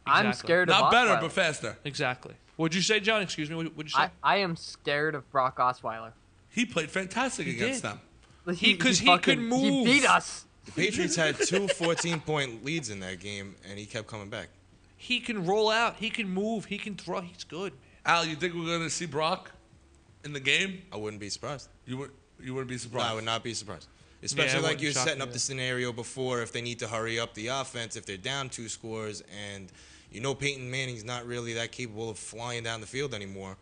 I'm scared of
Not better,
Osweiler.
but faster.
Exactly. What'd you say, John? Excuse me. What'd you say?
I am scared of Brock Osweiler.
He played fantastic against
did.
them.
Because he
fucking-
could move.
He beat us.
The Patriots had 2 14-point leads in that game, and he kept coming back.
He can roll out. He can move. He can throw. He's good, man.
Al, you think we're going to see Brock in the game?
I wouldn't be surprised.
You wouldn't be
No,
surprised?
I would not be surprised.
Yeah,
Especially
it
like
wouldn't
you're
shock
setting
me
up the
either.
scenario before if they need to hurry up the offense, if they're down 2 scores, and Peyton Manning's not really that capable of flying down the field anymore.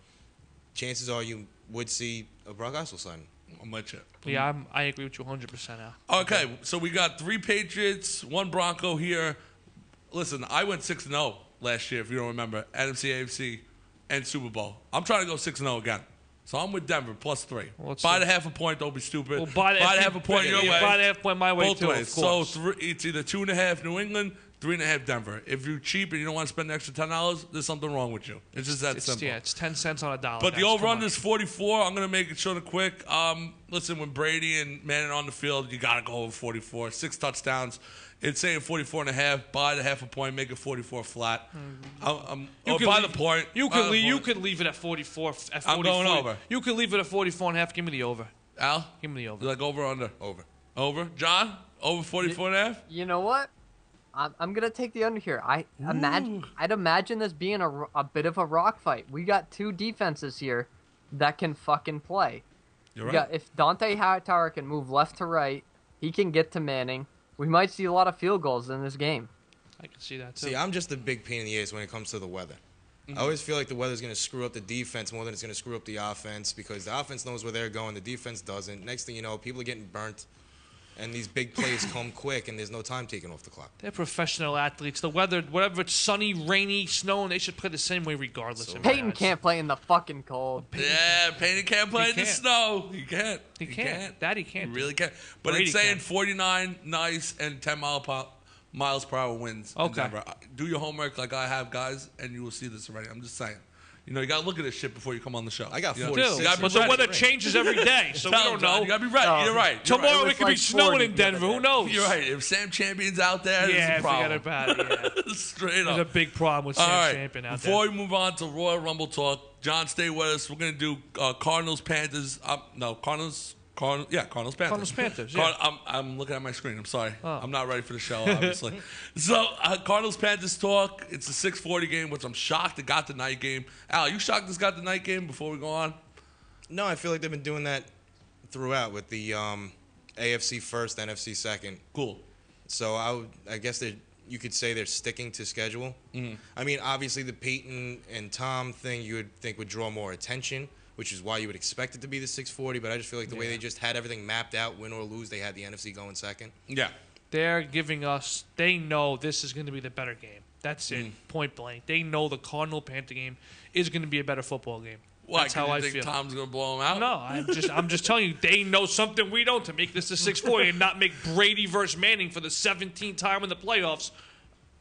Chances are you would see a Brock Osweiler signing.
I'm with you.
Yeah, I agree with you 100%, Al.
Okay, so we got 3 Patriots, 1 Bronco here. Listen, I went 6-0 last year, if you don't remember, NFC, AFC, and Super Bowl. I'm trying to go 6-0 again. So I'm with Denver, +3.
Well, let's
Buy
see.
the half a point, don't be stupid.
Well, buy the
half a point your way.
Buy the half point my way,
Both
too,
ways.
of course.
So it's either 2.5 New England, 3.5 Denver. If you're cheap and you don't want to spend an extra $10, there's something wrong with you. It's just that simple.
Yeah, it's 10 cents on a dollar.
But the
guys. Come
over-under
on.
is 44. I'm going to make it short and quick. Listen, when Brady and Manning are on the field, you got to go over 44. 6 touchdowns. It's saying 44.5. Buy the half a point, make it 44 flat.
You could
buy
leave-
the point.
You
Buy
could
the
leave. You
point.
could leave it at 44. At 44.
I'm going over.
You could leave it at 44.5. Give me the over.
Al?
Give me the over.
You like over or under?
Over.
Over? John? Over 44.5?
You know what? I'm gonna take the under here. I'd imagine this being a bit of a rock fight. We got 2 defenses here that can fucking play.
You're
We
right.
got, if Dante Hightower can move left to right, he can get to Manning. We might see a lot of field goals in this game.
I can see that too.
See, I'm just a big pain in the ass when it comes to the weather. I always feel like the weather's going to screw up the defense more than it's going to screw up the offense because the offense knows where they're going, the defense doesn't. Next thing you know, people are getting burnt, and these big plays come quick, and there's no time taken off the clock.
They're professional athletes. The weather, whatever it's sunny, rainy, snowing, they should play the same way regardless. in my
Peyton
eyes.
can't play in the fucking cold.
Yeah, Peyton can't play
He
in the
can't.
snow. He can't.
He can't. Daddy can't.
He really can't. But
Brady
it's saying
can.
49 nice and 10 miles per hour winds. in
Okay.
Denver. Do your homework like I have, guys, and you will see this already. I'm just saying. You got to look at this shit before you come on the show.
I got
You know?
46.
You gotta be
But the
ready.
weather changes every day, so we
Tell
don't
him, John,
know.
You got to be ready.
No.
You're right.
Tomorrow
It
it
was
could be
like
snowing
40
in
the other
Denver. Who
day.
knows?
You're right. If Sam Champion's out there, there's
Yeah,
a problem.
forget about it. Yeah.
Straight
There's a
up.
big problem with
All
Sam
right.
Champion out
Before
there.
we move on to Royal Rumble talk, John, stay with us. We're gonna do Cardinals Panthers. Cardinals Panthers.
Cardinals Panthers, yeah.
I'm looking at my screen. I'm sorry.
Oh.
I'm not ready for the show, obviously. So Cardinals Panthers talk. It's a 6:40 game, which I'm shocked it got the night game. Al, you shocked this got the night game? Before we go on.
No, I feel like they've been doing that throughout with the AFC first, NFC second.
Cool.
So I guess you could say they're sticking to schedule. I mean, obviously the Peyton and Tom thing you would think would draw more attention, which is why you would expect it to be the 6:40. But I just feel like the way they just had everything mapped out, win or lose, they had the NFC going second.
Yeah.
They're giving us. They know this is going to be the better game. That's it. Point blank. They know the Cardinal Panther game is going to be a better football game.
Why?
That's how I
you think
feel.
Tom's gonna blow him out?
No, I'm just telling you, they know something we don't to make this a 6:40 and not make Brady versus Manning for the 17th time in the playoffs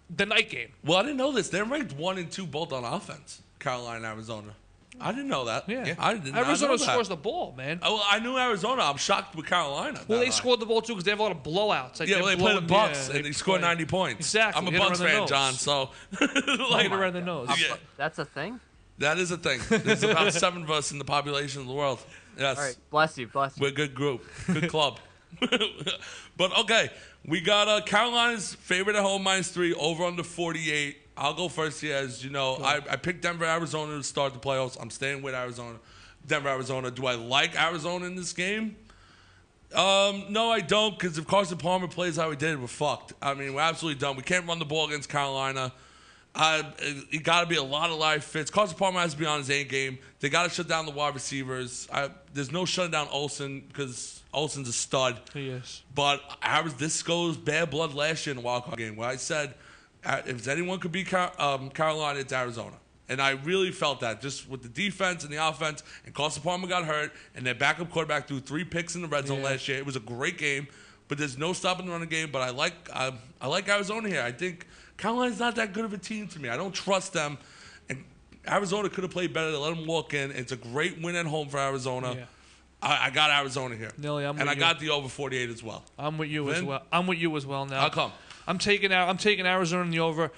the night game.
Well, I didn't know this. They're ranked 1 and 2 both on offense. Carolina and Arizona. I didn't know that.
Yeah.
I did not
Arizona
know that.
scores the ball, man.
Oh, well, I knew Arizona. I'm shocked with Carolina.
Well, they
That
scored the ball too because they have a lot of blowouts. Like
Yeah, well, they play the Bucks and they scored
play-
90 points.
Exactly.
I'm a
Hit her
Bucks
on the
fan,
nose.
John. So
Hit her around the nose.
Yeah.
That's a thing?
that is a thing. There's about 7 of us in the population of the world. Yes,
All right, bless you.
we're a good group, good club. But okay, we got Carolina's favorite at home -3 over under 48. I'll go first here. As you know, I picked Denver, Arizona to start the playoffs. I'm staying with Arizona. Denver, Arizona. Do I like Arizona in this game? No, I don't, because if Carson Palmer plays how he did, we're fucked. I mean, we're absolutely done. We can't run the ball against Carolina. It got to be a lot of live fits. Carson Palmer has to be on his A game. They got to shut down the wide receivers. There's no shutting down Olsen because Olsen's a stud.
He is.
But this goes bad blood last year in the wild card game where I said if anyone could beat Carolina, it's Arizona. And I really felt that just with the defense and the offense. And Carson Palmer got hurt, and their backup quarterback threw 3 picks in the red zone last year. It was a great game, but there's no stopping the running game. But I like Arizona here. I think Carolina's not that good of a team to me. I don't trust them. And Arizona could have played better. They let them walk in. It's a great win at home for Arizona. Yeah. I got Arizona here.
Nearly,
and I got the over 48 as well.
I'm with you as well. I'm with you as well now.
How come?
I'm taking Arizona in the over.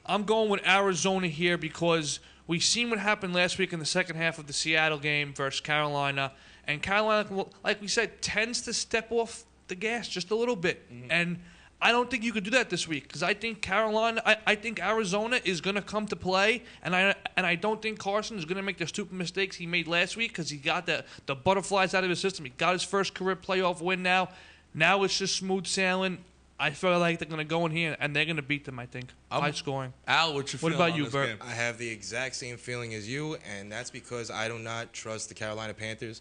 I'm going with Arizona here because we've seen what happened last week in the second half of the Seattle game versus Carolina. And Carolina, like we said, tends to step off the gas just a little bit. Mm-hmm. And I don't think you could do that this week because I think I think Arizona is going to come to play. And I don't think Carson is going to make the stupid mistakes he made last week because he got the butterflies out of his system. He got his first career playoff win now. Now it's just smooth sailing. I feel like they're going to go in here, and they're going to beat them, I think, by scoring.
Al, what's your feeling
What about
on
you,
this
Bert?
game?
I have the exact same feeling as you, and that's because I do not trust the Carolina Panthers.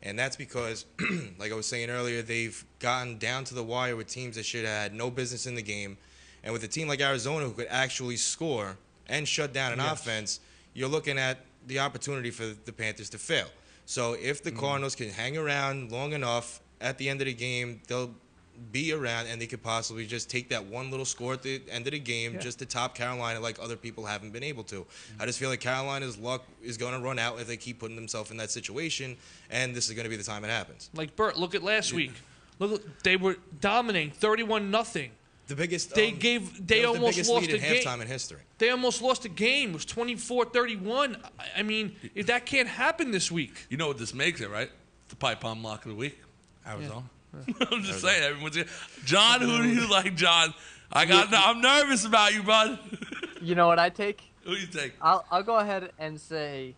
And that's because, like I was saying earlier, they've gotten down to the wire with teams that should have had no business in the game. And with a team like Arizona who could actually score and shut down an offense, you're looking at the opportunity for the Panthers to fail. So if the Cardinals can hang around long enough, at the end of the game, they'll be around and they could possibly just take that one little score at the end of the game just to top Carolina like other people haven't been able to. I just feel like Carolina's luck is going to run out if they keep putting themselves in that situation, and this is going to be the time it happens.
Like Bert, look at last week. Look, they were dominating 31-0.
The biggest
they
almost
almost lost
lead
a
in
game.
halftime in history.
They almost lost a game. It was 24-31. I mean, if that can't happen this week.
You know what this makes it, right? The pipe bomb lock of the week, Arizona. I'm just saying, everyone's here. John, who do you like, John? I'm nervous about you, bud.
You know what I take?
Who do you take?
I'll go ahead and say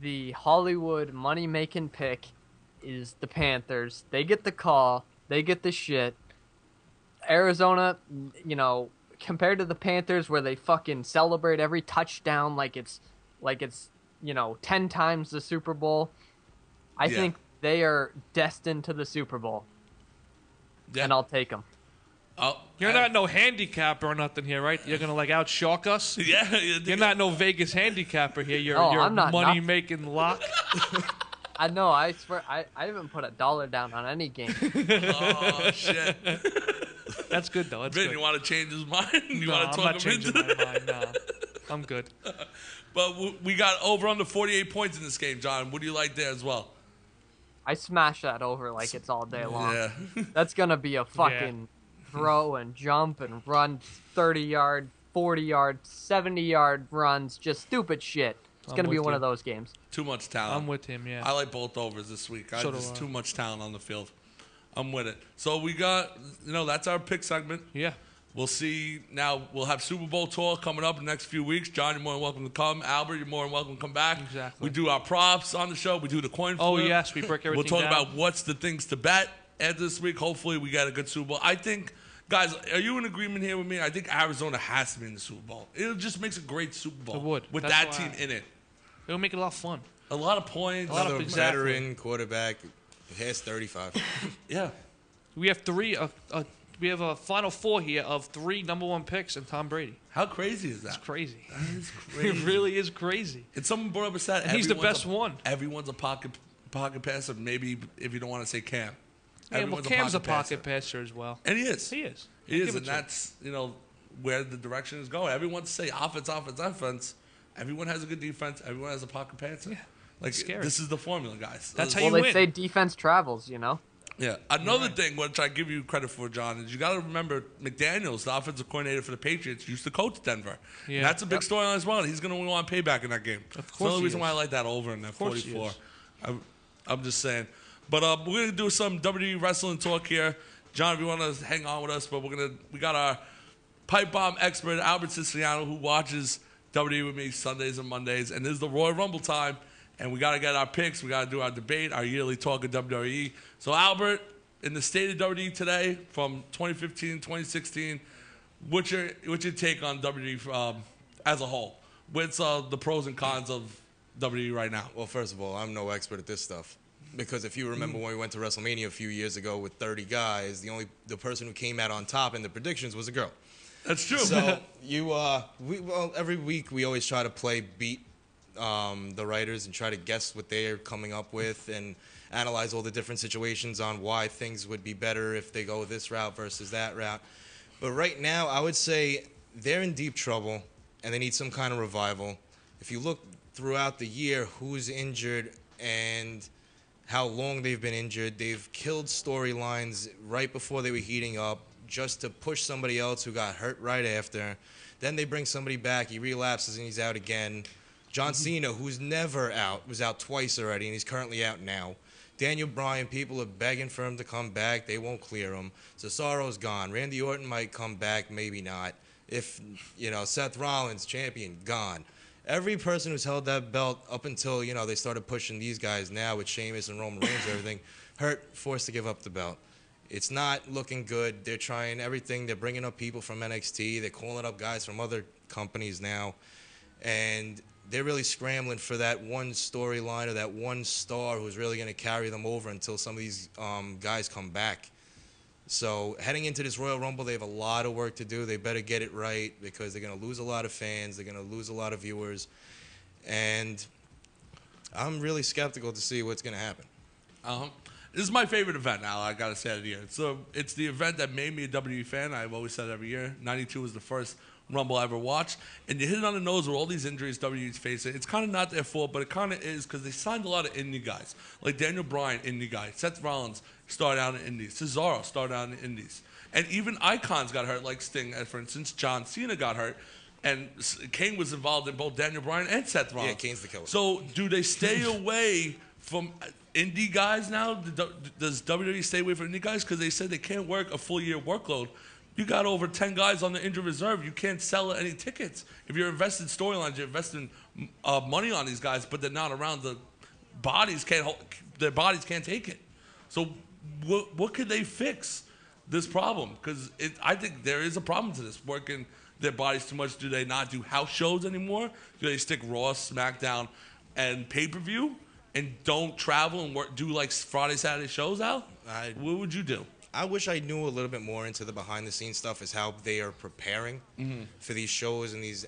the Hollywood money-making pick is the Panthers. They get the call. They get the shit. Arizona, you know, compared to the Panthers where they fucking celebrate every touchdown like it's 10 times the Super Bowl, I think they are destined to the Super Bowl. Yeah. And I'll take them.
You're not no handicapper or nothing here, right? You're going to, outshock us?
Yeah.
You're not no Vegas handicapper here. You're
I'm not
money-making lock.
I know. I swear, I haven't put $1 down on any game.
Oh, shit.
That's good, though. That's
Vin,
good.
you want to change his mind? You
I'm
want to talk
not
him
changing
into
my mind. No, I'm good.
But we got over under 48 points in this game, John. What do you like there as well?
I smash that over like it's all day long.
Yeah.
That's going to be a fucking throw and jump and run 30-yard, 40-yard, 70-yard runs. Just stupid shit. It's going to be one of those games.
Too much talent.
I'm with him, yeah.
I like both overs this week. There's too much talent on the field. I'm with it. So we got, that's our pick segment.
Yeah.
We'll see. Now, we'll have Super Bowl talk coming up in the next few weeks. John, you're more than welcome to come. Albert, you're more than welcome to come back.
Exactly.
We do our props on the show. We do the coin flip.
Oh, yes. We break everything
We'll talk
down.
about what's the things to bet after this week. Hopefully, we got a good Super Bowl. I think, guys, are you in agreement here with me? I think Arizona has to be in the Super Bowl. It just makes a great Super Bowl.
It would.
With
That's
that team in it.
It'll make it a lot of fun.
A lot of points.
A lot of
veteran quarterback has 35.
Yeah.
We have we have a Final Four here of 3 number 1 picks and Tom Brady.
How crazy is that?
It's crazy.
That is crazy.
It really is crazy.
And someone brought up a stat.
And he's the best one.
Everyone's a pocket passer. Maybe if you don't want to say Cam.
Yeah, well, Cam's a pocket passer as well.
And he is.
He is.
He is, and that's where the direction is going. Everyone say offense. Everyone has a good defense. Everyone has a pocket passer.
Yeah. Scary.
This is the formula, guys.
That's how you
win.
win.
They say defense travels,
Yeah. Another thing, which I give you credit for, John, is you got to remember McDaniels, the offensive coordinator for the Patriots, used to coach Denver.
Yeah.
And that's a big storyline as well. He's going to want payback in that game.
Of course.
That's the only reason why I like that over in that 44. I'm just saying. But we're going to do some WWE wrestling talk here. John, if you want to hang on with us, but we got our pipe bomb expert, Albert Siciliano, who watches WWE with me Sundays and Mondays. And this is the Royal Rumble time. And we got to get our picks. We got to do our debate, our yearly talk of WWE. So, Albert, in the state of WWE today from 2015, 2016, what's your take on WWE as a whole? What's the pros and cons of WWE right now?
Well, first of all, I'm no expert at this stuff. Because if you remember when we went to WrestleMania a few years ago with 30 guys, the person who came out on top in the predictions was a girl.
That's true.
So every week we always try to beat the writers and try to guess what they're coming up with and analyze all the different situations on why things would be better if they go this route versus that route. But right now, I would say they're in deep trouble and they need some kind of revival. If you look throughout the year, who's injured and how long they've been injured, they've killed storylines right before they were heating up just to push somebody else who got hurt right after. Then they bring somebody back, he relapses and he's out again. John Cena, who's never out, was out twice already, and he's currently out now. Daniel Bryan, people are begging for him to come back. They won't clear him. Cesaro's gone. Randy Orton might come back, maybe not. If, Seth Rollins, champion, gone. Every person who's held that belt up until, they started pushing these guys now with Sheamus and Roman Reigns and everything, hurt, forced to give up the belt. It's not looking good. They're trying everything. They're bringing up people from NXT. They're calling up guys from other companies now. And they're really scrambling for that one storyline or that one star who's really going to carry them over until some of these guys come back. So heading into this Royal Rumble, they have a lot of work to do. They better get it right because they're going to lose a lot of fans. They're going to lose a lot of viewers. And I'm really skeptical to see what's going to happen.
This is my favorite event now, I got to say it here. So it's the event that made me a WWE fan. I've always said every year. 92 was the first Rumble I ever watched, and you hit it on the nose with all these injuries WWE's facing. It's kind of not their fault, but it kind of is because they signed a lot of indie guys, like Daniel Bryan, indie guy. Seth Rollins started out in indies. Cesaro started out in indies. And even icons got hurt, like Sting, for instance. John Cena got hurt, and Kane was involved in both Daniel Bryan and Seth Rollins.
Yeah, Kane's the killer.
So do they stay away from indie guys now? Does WWE stay away from indie guys? Because they said they can't work a full year workload. You got over 10 guys on the injured reserve. You can't sell any tickets. If you're invested in storylines, you're investing money on these guys, but they're not around. Their bodies can't take it. So what could they fix this problem? Because I think there is a problem to this. Working their bodies too much. Do they not do house shows anymore? Do they stick Raw, SmackDown, and pay-per-view and don't travel and do like Friday, Saturday shows out? What would you do?
I wish I knew a little bit more into the behind-the-scenes stuff as how they are preparing for these shows and these,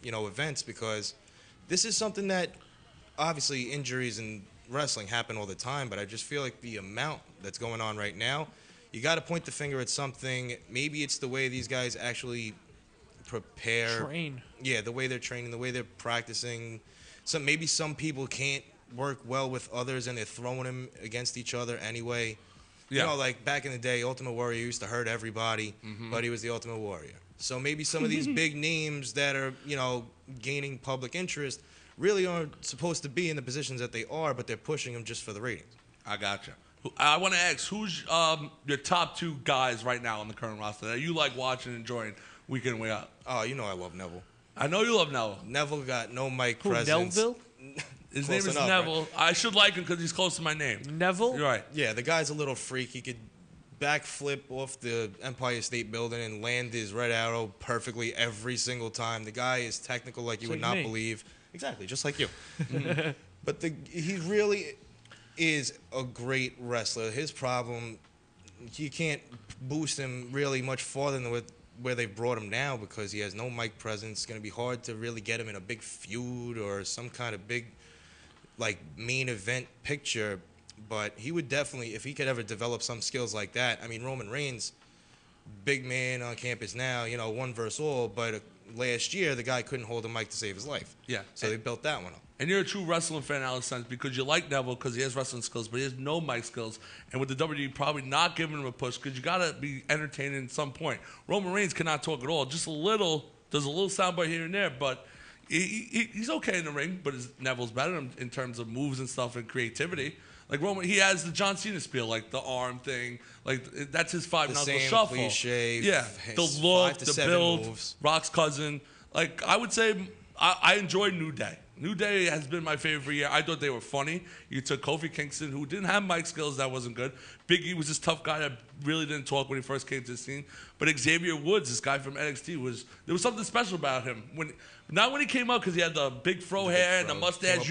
events, because this is something that, obviously, injuries in wrestling happen all the time, but I just feel like the amount that's going on right now, you got to point the finger at something. Maybe it's the way these guys actually prepare.
Train.
Yeah, the way they're training, the way they're practicing. Maybe some people can't work well with others, and they're throwing them against each other anyway.
Yeah.
Like back in the day, Ultimate Warrior used to hurt everybody, but he was the Ultimate Warrior. So maybe some of these big names that are, gaining public interest really aren't supposed to be in the positions that they are, but they're pushing them just for the ratings.
I gotcha. I want to ask, who's your top two guys right now on the current roster that you like watching and enjoying week in and week out?
Oh, I love Neville.
I know you love Neville.
Neville got no mic presence.
Neville?
His name is Neville. Right? I should like him because he's close to my name.
Neville?
You're right.
Yeah, the guy's a little freak. He could backflip off the Empire State Building and land his red arrow perfectly every single time. The guy is technical like you would not believe. Exactly, just like you. But he really is a great wrestler. His problem, you can't boost him really much farther than where they brought him now because he has no mic presence. It's going to be hard to really get him in a big feud or some kind of big main event picture, but he would definitely, if he could ever develop some skills like that. I mean, Roman Reigns, big man on campus now, one versus all, but last year the guy couldn't hold a mic to save his life.
Yeah.
So they built that one up.
And you're a true wrestling fan, Alex Sainz, because you like Neville because he has wrestling skills, but he has no mic skills. And with the WWE probably not giving him a push because you got to be entertaining at some point. Roman Reigns cannot talk at all. Just a little, does a little soundbite here and there, but he's okay in the ring, but Neville's better in terms of moves and stuff and creativity. Like Roman, he has the John Cena spiel, like the arm thing, like that's his five knuckle shuffle.
Cliche,
yeah, the look, the build, moves. Rock's cousin. Like I would say, I enjoyed New Day. New Day has been my favorite for a year. I thought they were funny. You took Kofi Kingston, who didn't have mic skills, that wasn't good. Big E was this tough guy that really didn't talk when he first came to the scene. But Xavier Woods, this guy from NXT, there was something special about him. Not when he came up because he had the big fro hair and the mustache.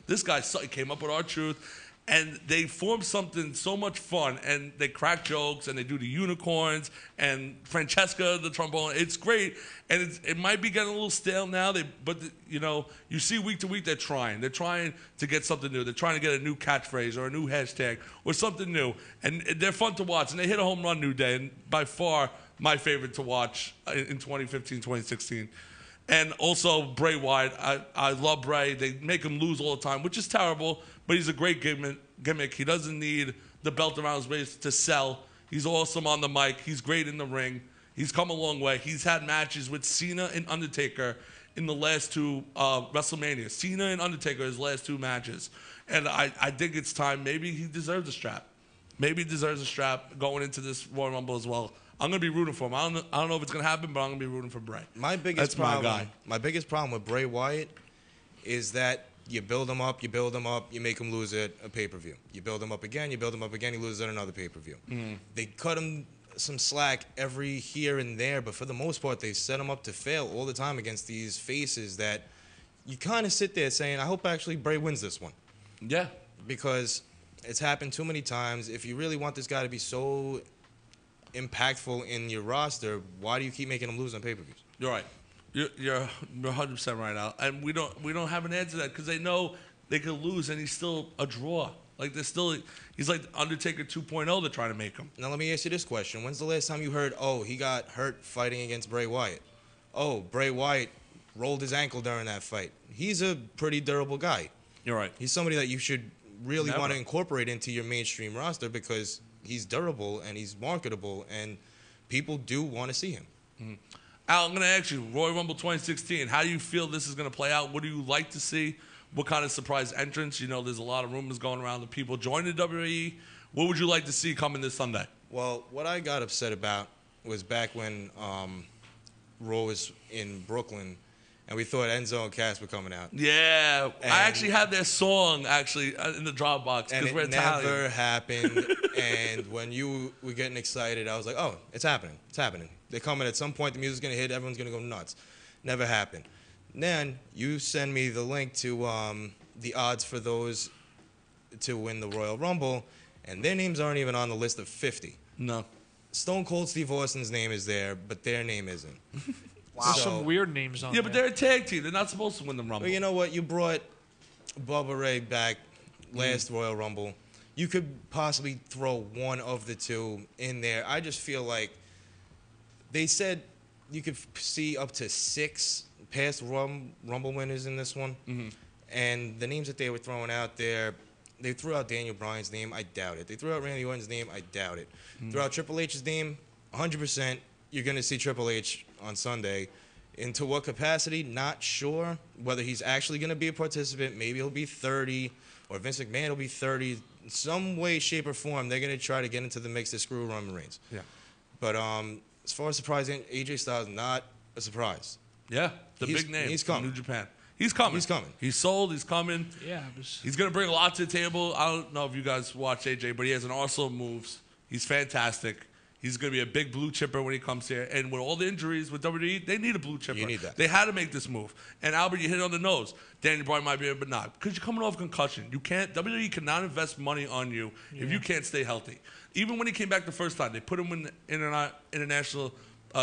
This guy came up with R-Truth. And they form something so much fun, and they crack jokes, and they do the unicorns, and Francesca, the trombone. It's great, and it might be getting a little stale now. But you see week to week they're trying. They're trying to get something new. They're trying to get a new catchphrase or a new hashtag or something new, and they're fun to watch. And they hit a home run New Day, and by far my favorite to watch in 2015, 2016. And also Bray Wyatt. I love Bray. They make him lose all the time, which is terrible, but he's a great gimmick. He doesn't need the belt around his waist to sell. He's awesome on the mic. He's great in the ring. He's come a long way. He's had matches with Cena and Undertaker in the last two WrestleMania. Cena and Undertaker, his last two matches. And I think it's time. Maybe he deserves a strap. Maybe he deserves a strap going into this Royal Rumble as well. I'm going to be rooting for him. I don't know if it's going to happen, but I'm going to be rooting for Bray.
My biggest problem with Bray Wyatt is that you build him up, you make him lose at a pay-per-view. You build him up again, he loses at another pay-per-view. They cut him some slack every here and there, but for the most part, they set him up to fail all the time against these faces that you kind of sit there saying, I hope actually Bray wins this one.
Yeah.
Because it's happened too many times. If you really want this guy to be so impactful in your roster, why do you keep making him lose on pay-per-views?
You're right. You're 100% right now, and we don't have an answer to that because they know they could lose, and he's still a draw. Like he's like Undertaker 2.0. They're trying to make him.
Now let me ask you this question: when's the last time you heard, oh, he got hurt fighting against Bray Wyatt? Oh, Bray Wyatt rolled his ankle during that fight. He's a pretty durable guy.
You're right.
He's somebody that you should really want to incorporate into your mainstream roster because he's durable and he's marketable, and people do want to see him.
Al, I'm going to ask you, Royal Rumble 2016, how do you feel this is going to play out? What do you like to see? What kind of surprise entrance? There's a lot of rumors going around that people joining WWE. What would you like to see coming this Sunday?
Well, what I got upset about was back when Raw was in Brooklyn, and we thought Enzo and Cass were coming out.
Yeah, I actually had their song in the Dropbox
and
because we're
it
Italian.
never happened. And when you were getting excited, I was like, oh, it's happening. It's happening. They're coming at some point. The music's going to hit. Everyone's going to go nuts. Never happened. Then you send me the link to the odds for those to win the Royal Rumble, and their names aren't even on the list of 50.
No.
Stone Cold Steve Austin's name is there, but their name isn't.
Wow. There's some weird names on there.
Yeah, but they're a tag team. They're not supposed to win the Rumble.
Well, you know what? You brought Bubba Ray back last Royal Rumble. You could possibly throw one of the two in there. I just feel like they said you could see up to 6 past Rumble winners in this one. And the names that they were throwing out there, they threw out Daniel Bryan's name. I doubt it. They threw out Randy Orton's name. I doubt it. Threw out Triple H's name. 100%. You're going to see Triple H on Sunday. Into what capacity? Not sure. Whether he's actually going to be a participant, maybe he'll be 30, or Vince McMahon will be 30. In some way, shape, or form, they're going to try to get into the mix to screw Roman Reigns.
Yeah.
But as far as surprising, AJ Styles, not a surprise.
Yeah, big name.
He's coming.
New Japan. He's coming.
He's coming.
He's sold. He's coming.
Yeah.
He's going to bring a lot to the table. I don't know if you guys watch AJ, but he has an arsenal of moves. He's fantastic. He's going to be a big blue chipper when he comes here. And with all the injuries with WWE, they need a blue chipper.
You need that.
They had to make this move. And Albert, you hit it on the nose. Daniel Bryan might be able, but not. Because you're coming off concussion. WWE cannot invest money on you if you can't stay healthy. Even when he came back the first time, they put him in the international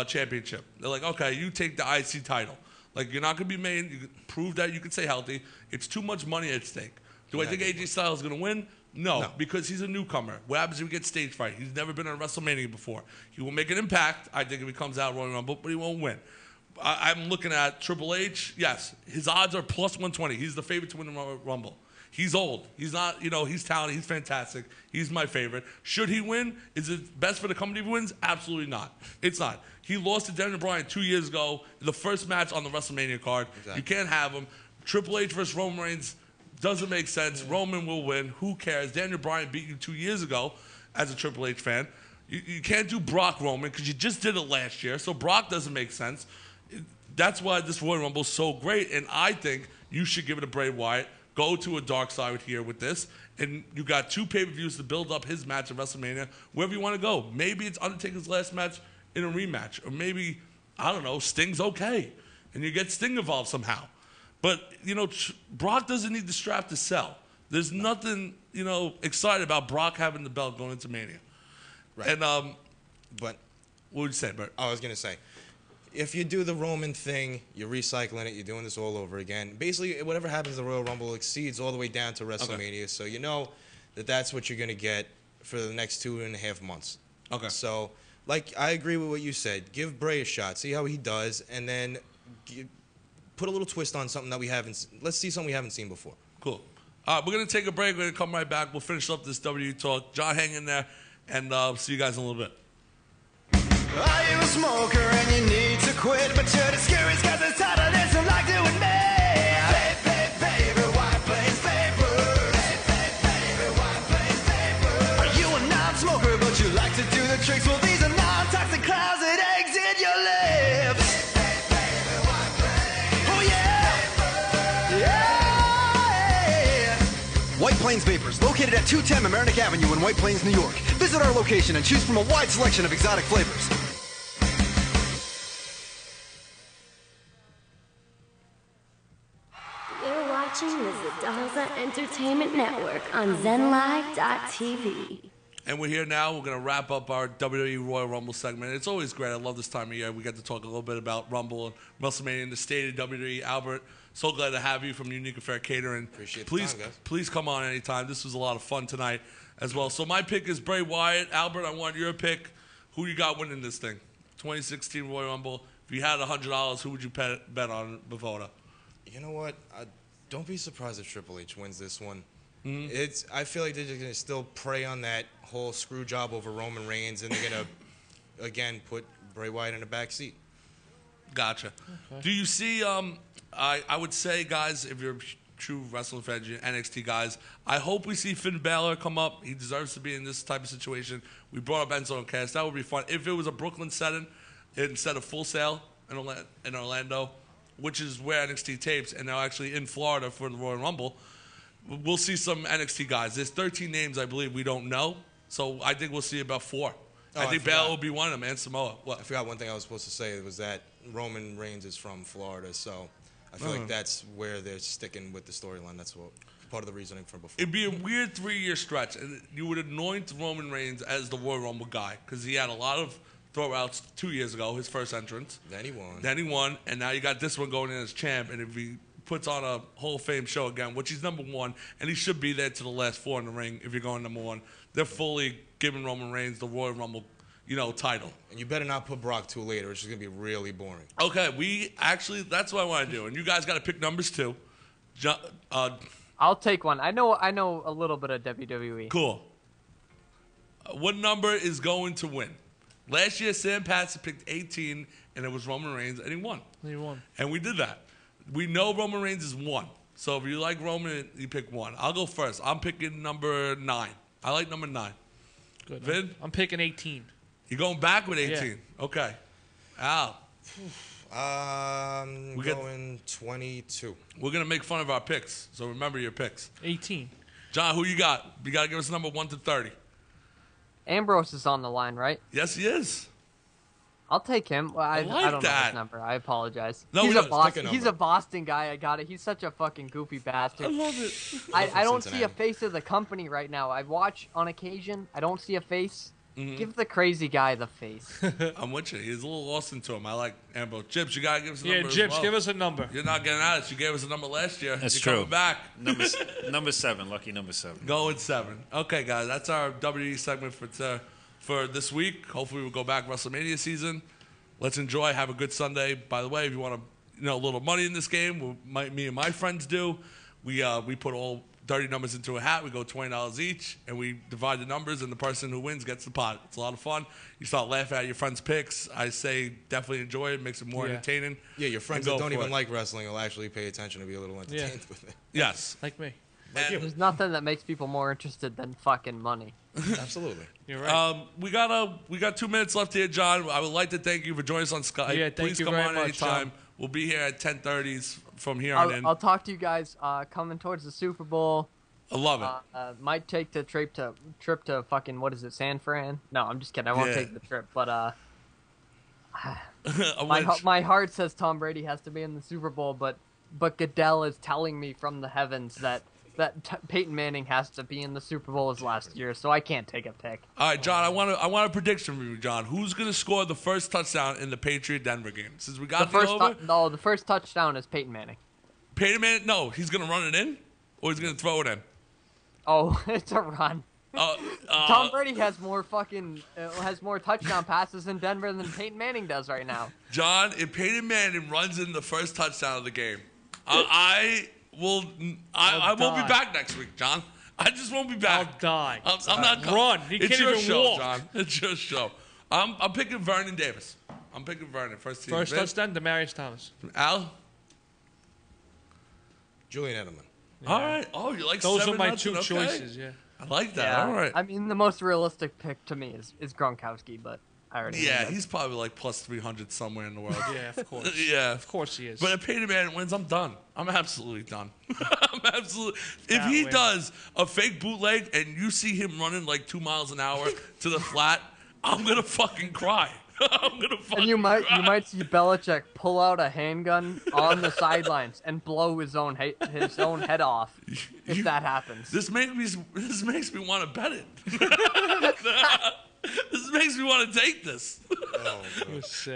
championship. They're like, okay, you take the IC title. Like, you're not going to be made. You prove that you can stay healthy. It's too much money at stake. Do I think AJ Styles is going to win? No, because he's a newcomer. What happens if he gets stage fright? He's never been on WrestleMania before. He will make an impact, I think, if he comes out Royal Rumble, but he won't win. I'm looking at Triple H. Yes, his odds are plus 120. He's the favorite to win the Rumble. He's old. He's not, he's talented. He's fantastic. He's my favorite. Should he win? Is it best for the company if he wins? Absolutely not. It's not. He lost to Daniel Bryan 2 years ago, the first match on the WrestleMania card. Exactly. You can't have him. Triple H versus Roman Reigns doesn't make sense. Yeah. Roman will win. Who cares? Daniel Bryan beat you 2 years ago as a Triple H fan. You can't do Brock Roman because you just did it last year, so Brock doesn't make sense. That's why this Royal Rumble is so great, and I think you should give it to Bray Wyatt. Go to a dark side here with this, and you got 2 pay-per-views to build up his match at WrestleMania, wherever you want to go. Maybe it's Undertaker's last match in a rematch, or maybe, I don't know, Sting's okay, and you get Sting involved somehow. But, Brock doesn't need the strap to sell. There's nothing, excited about Brock having the belt going into Mania.
Right.
And
but
what would you say, Bert?
I was gonna say, if you do the Roman thing, you're recycling it. You're doing this all over again. Basically, whatever happens in the Royal Rumble exceeds all the way down to WrestleMania. Okay. So you know that's what you're gonna get for the next 2.5 months.
Okay.
So, I agree with what you said. Give Bray a shot. See how he does, and then put a little twist on something that we haven't. Let's see something we haven't seen before.
Cool. All right, we're gonna take a break. We're gonna come right back. We'll finish up this WWE talk. John, hang in there, and see you guys in a little bit.
Are you a smoker and you need to quit, but you're discouraged because it's harder than some like doing me? Baby, White Plains Vapor. Baby, White Plains Vapor. Are you a non-smoker but you like to do the tricks? Well, these are non-toxic clouds that exit your lips. Oh yeah, yeah. White Plains Vapors, located at 210 Mamaroneck Avenue in White Plains, New York. Visit our location and choose from a wide selection of exotic flavors.
You're watching the Zadaza Entertainment Network on ZenLive.tv.
And we're here now. We're going to wrap up our WWE Royal Rumble segment. It's always great. I love this time of year. We get to talk a little bit about Rumble and WrestleMania in the state of WWE. Albert, so glad to have you from Unique Affair Catering.
Appreciate
the
time, guys.
Please come on anytime. This was a lot of fun tonight as well. So my pick is Bray Wyatt. Albert, I want your pick. Who you got winning this thing? 2016 Royal Rumble. If you had $100, who would you bet on, Bavoda?
You know what? Don't be surprised if Triple H wins this one.
Mm-hmm.
I feel like they're just gonna still prey on that whole screw job over Roman Reigns, and they're gonna again put Bray Wyatt in the back seat.
Gotcha. Okay. Do you see? I would say, guys, if you're true wrestling fans, NXT guys, I hope we see Finn Balor come up. He deserves to be in this type of situation. We brought up Enzo and Cass. That would be fun if it was a Brooklyn setting instead of Full Sail in Orlando, which is where NXT tapes, and now actually in Florida for the Royal Rumble. We'll see some NXT guys. There's 13 names, I believe, we don't know. So I think we'll see about 4. I think Balor will be one of them, and Samoa. What?
I forgot one thing I was supposed to say was that Roman Reigns is from Florida, so I feel like that's where they're sticking with the storyline. That's part of the reasoning from before.
It'd be a weird 3-year stretch, and you would anoint Roman Reigns as the Royal Rumble guy because he had a lot of throwouts 2 years ago, his first entrance.
Then he won,
and now you got this one going in as champ, and if he puts on a Hall of Fame show again, which he's number 1, and he should be there to the last 4 in the ring if you're going number 1. They're fully giving Roman Reigns the Royal Rumble, title.
And you better not put Brock too later, which is going to be really boring.
Okay, that's what I want to do, and you guys got to pick numbers too.
I'll take one. I know a little bit of WWE.
Cool. What number is going to win? Last year, Sam Patterson picked 18, and it was Roman Reigns, and he won. And we did that. We know Roman Reigns is 1. So if you like Roman, you pick 1. I'll go first. I'm picking number 9. I like number 9.
Good.
Vin?
I'm picking 18.
You're going back with 18?
Yeah.
Okay. Al?
I'm going 22.
We're going to make fun of our picks, so remember your picks.
18.
John, who you got? You got to give us a number 1 to 30.
Ambrose is on the line, right?
Yes, he is.
I'll take him. Well, I don't know his number. I apologize. He's a Boston guy. I got it. He's such a fucking goofy bastard.
I love it.
I don't see a face of the company right now. I watch on occasion. I don't see a face. Mm-hmm. Give the crazy guy the face.
I'm with you. He's a little lost into him. I like Ambrose. Jibs, you got to give us a number.
Yeah, Jibs, give us a number.
You're not getting out of it. You gave us a number last year.
That's
You're
true.
Coming back.
Number 7. Lucky number 7.
Go with 7. Okay, guys. That's our WWE segment for this week. Hopefully we'll go back WrestleMania season. Let's enjoy. Have a good Sunday. By the way, if you want to, a little money in this game, me and my friends do. We put all dirty numbers into a hat. We go $20 each, and we divide the numbers, and the person who wins gets the pot. It's a lot of fun. You start laughing at your friends' picks. I say definitely enjoy it. Makes it more entertaining.
Yeah, your friends that don't even like wrestling will actually pay attention to be a little entertained with it.
Yes.
Like me.
There's nothing that makes people more interested than fucking money.
Absolutely.
You're right.
We got 2 minutes left here, John. I would like to thank you for joining us on Skype.
Yeah,
Please come on anytime. We'll be here at 10:30 from here on in.
I'll talk to you guys coming towards the Super Bowl.
I love it.
Might take the trip to fucking, what is it, San Fran? No, I'm just kidding. I won't take the trip, but my heart says Tom Brady has to be in the Super Bowl, but Goodell is telling me from the heavens that that Peyton Manning has to be in the Super Bowl as last year, so I can't take a pick.
All right, John, I want a prediction from you, John. Who's going to score the first touchdown in the Patriot-Denver game? Since we got the over?
The first touchdown is Peyton Manning.
Peyton Manning? No, he's going to run it in, or he's going to throw it in?
Oh, it's a run. Tom Brady has more touchdown passes in Denver than Peyton Manning does right now.
John, if Peyton Manning runs in the first touchdown of the game, I won't be back next week, John. I just won't be back.
I'll die.
I'm not coming.
Run. He
it's
can't
your
even
show,
walk.
John. It's your show. I'm picking Vernon Davis. I'm picking Vernon first team.
First touchdown, Demaryius Thomas.
Al?
Julian Edelman.
Yeah. All right. Oh, you like
those
7
are my
nothing?
two
Okay.
choices. Yeah.
I like that.
Yeah.
All right.
I mean, the most realistic pick to me is Gronkowski, but I already know that.
He's probably like plus 300 somewhere in the world.
Yeah, of course.
Yeah.
Of course he is.
But if Peyton Manning wins, I'm done. I'm absolutely done. If he does a fake bootleg and you see him running like 2 miles an hour to the flat, I'm going to fucking cry. I'm gonna fucking
And you might see Belichick pull out a handgun on the sidelines and blow his own head off if that happens.
This makes me want to bet it. This makes me want to take this.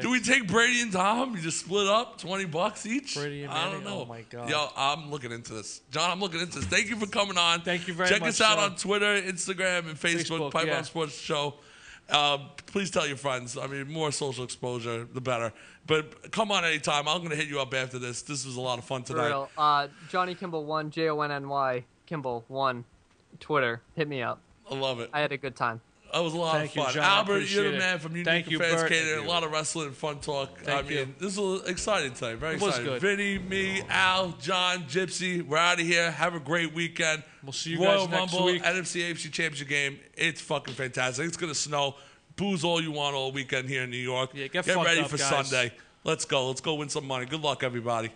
Do we take Brady and Tom? You just split up $20 each?
Brady and
I
Manning?
don't know.
Oh my God.
Yo, I'm looking into this. John, I'm looking into this. Thank you for coming on.
Thank you very much.
Check us out
Sean.
on Twitter, Instagram, and Facebook. Pipeline Sports Show. Please tell your friends. I mean, more social exposure, the better. But come on anytime. I'm going to hit you up after this. This was a lot of fun tonight.
For real. Johnny Kimball 1, Jonny Kimball 1, Twitter. Hit me up.
I love it.
I had a good time.
That was a lot of fun.
John,
Albert, you're the man from Unique Fans
Bert.
Catering. A lot of wrestling and fun talk. This was exciting today. Very exciting.
Good.
Vinny, me, Al, John, Gypsy. We're out of here. Have a great weekend.
We'll see you
Royal
guys next
Rumble,
week.
NFC AFC Championship game. It's fucking fantastic. It's going to snow. Booze all you want all weekend here in New York.
Yeah, get
ready
fucked
for
up, guys.
Sunday. Let's go. Let's go win some money. Good luck, everybody.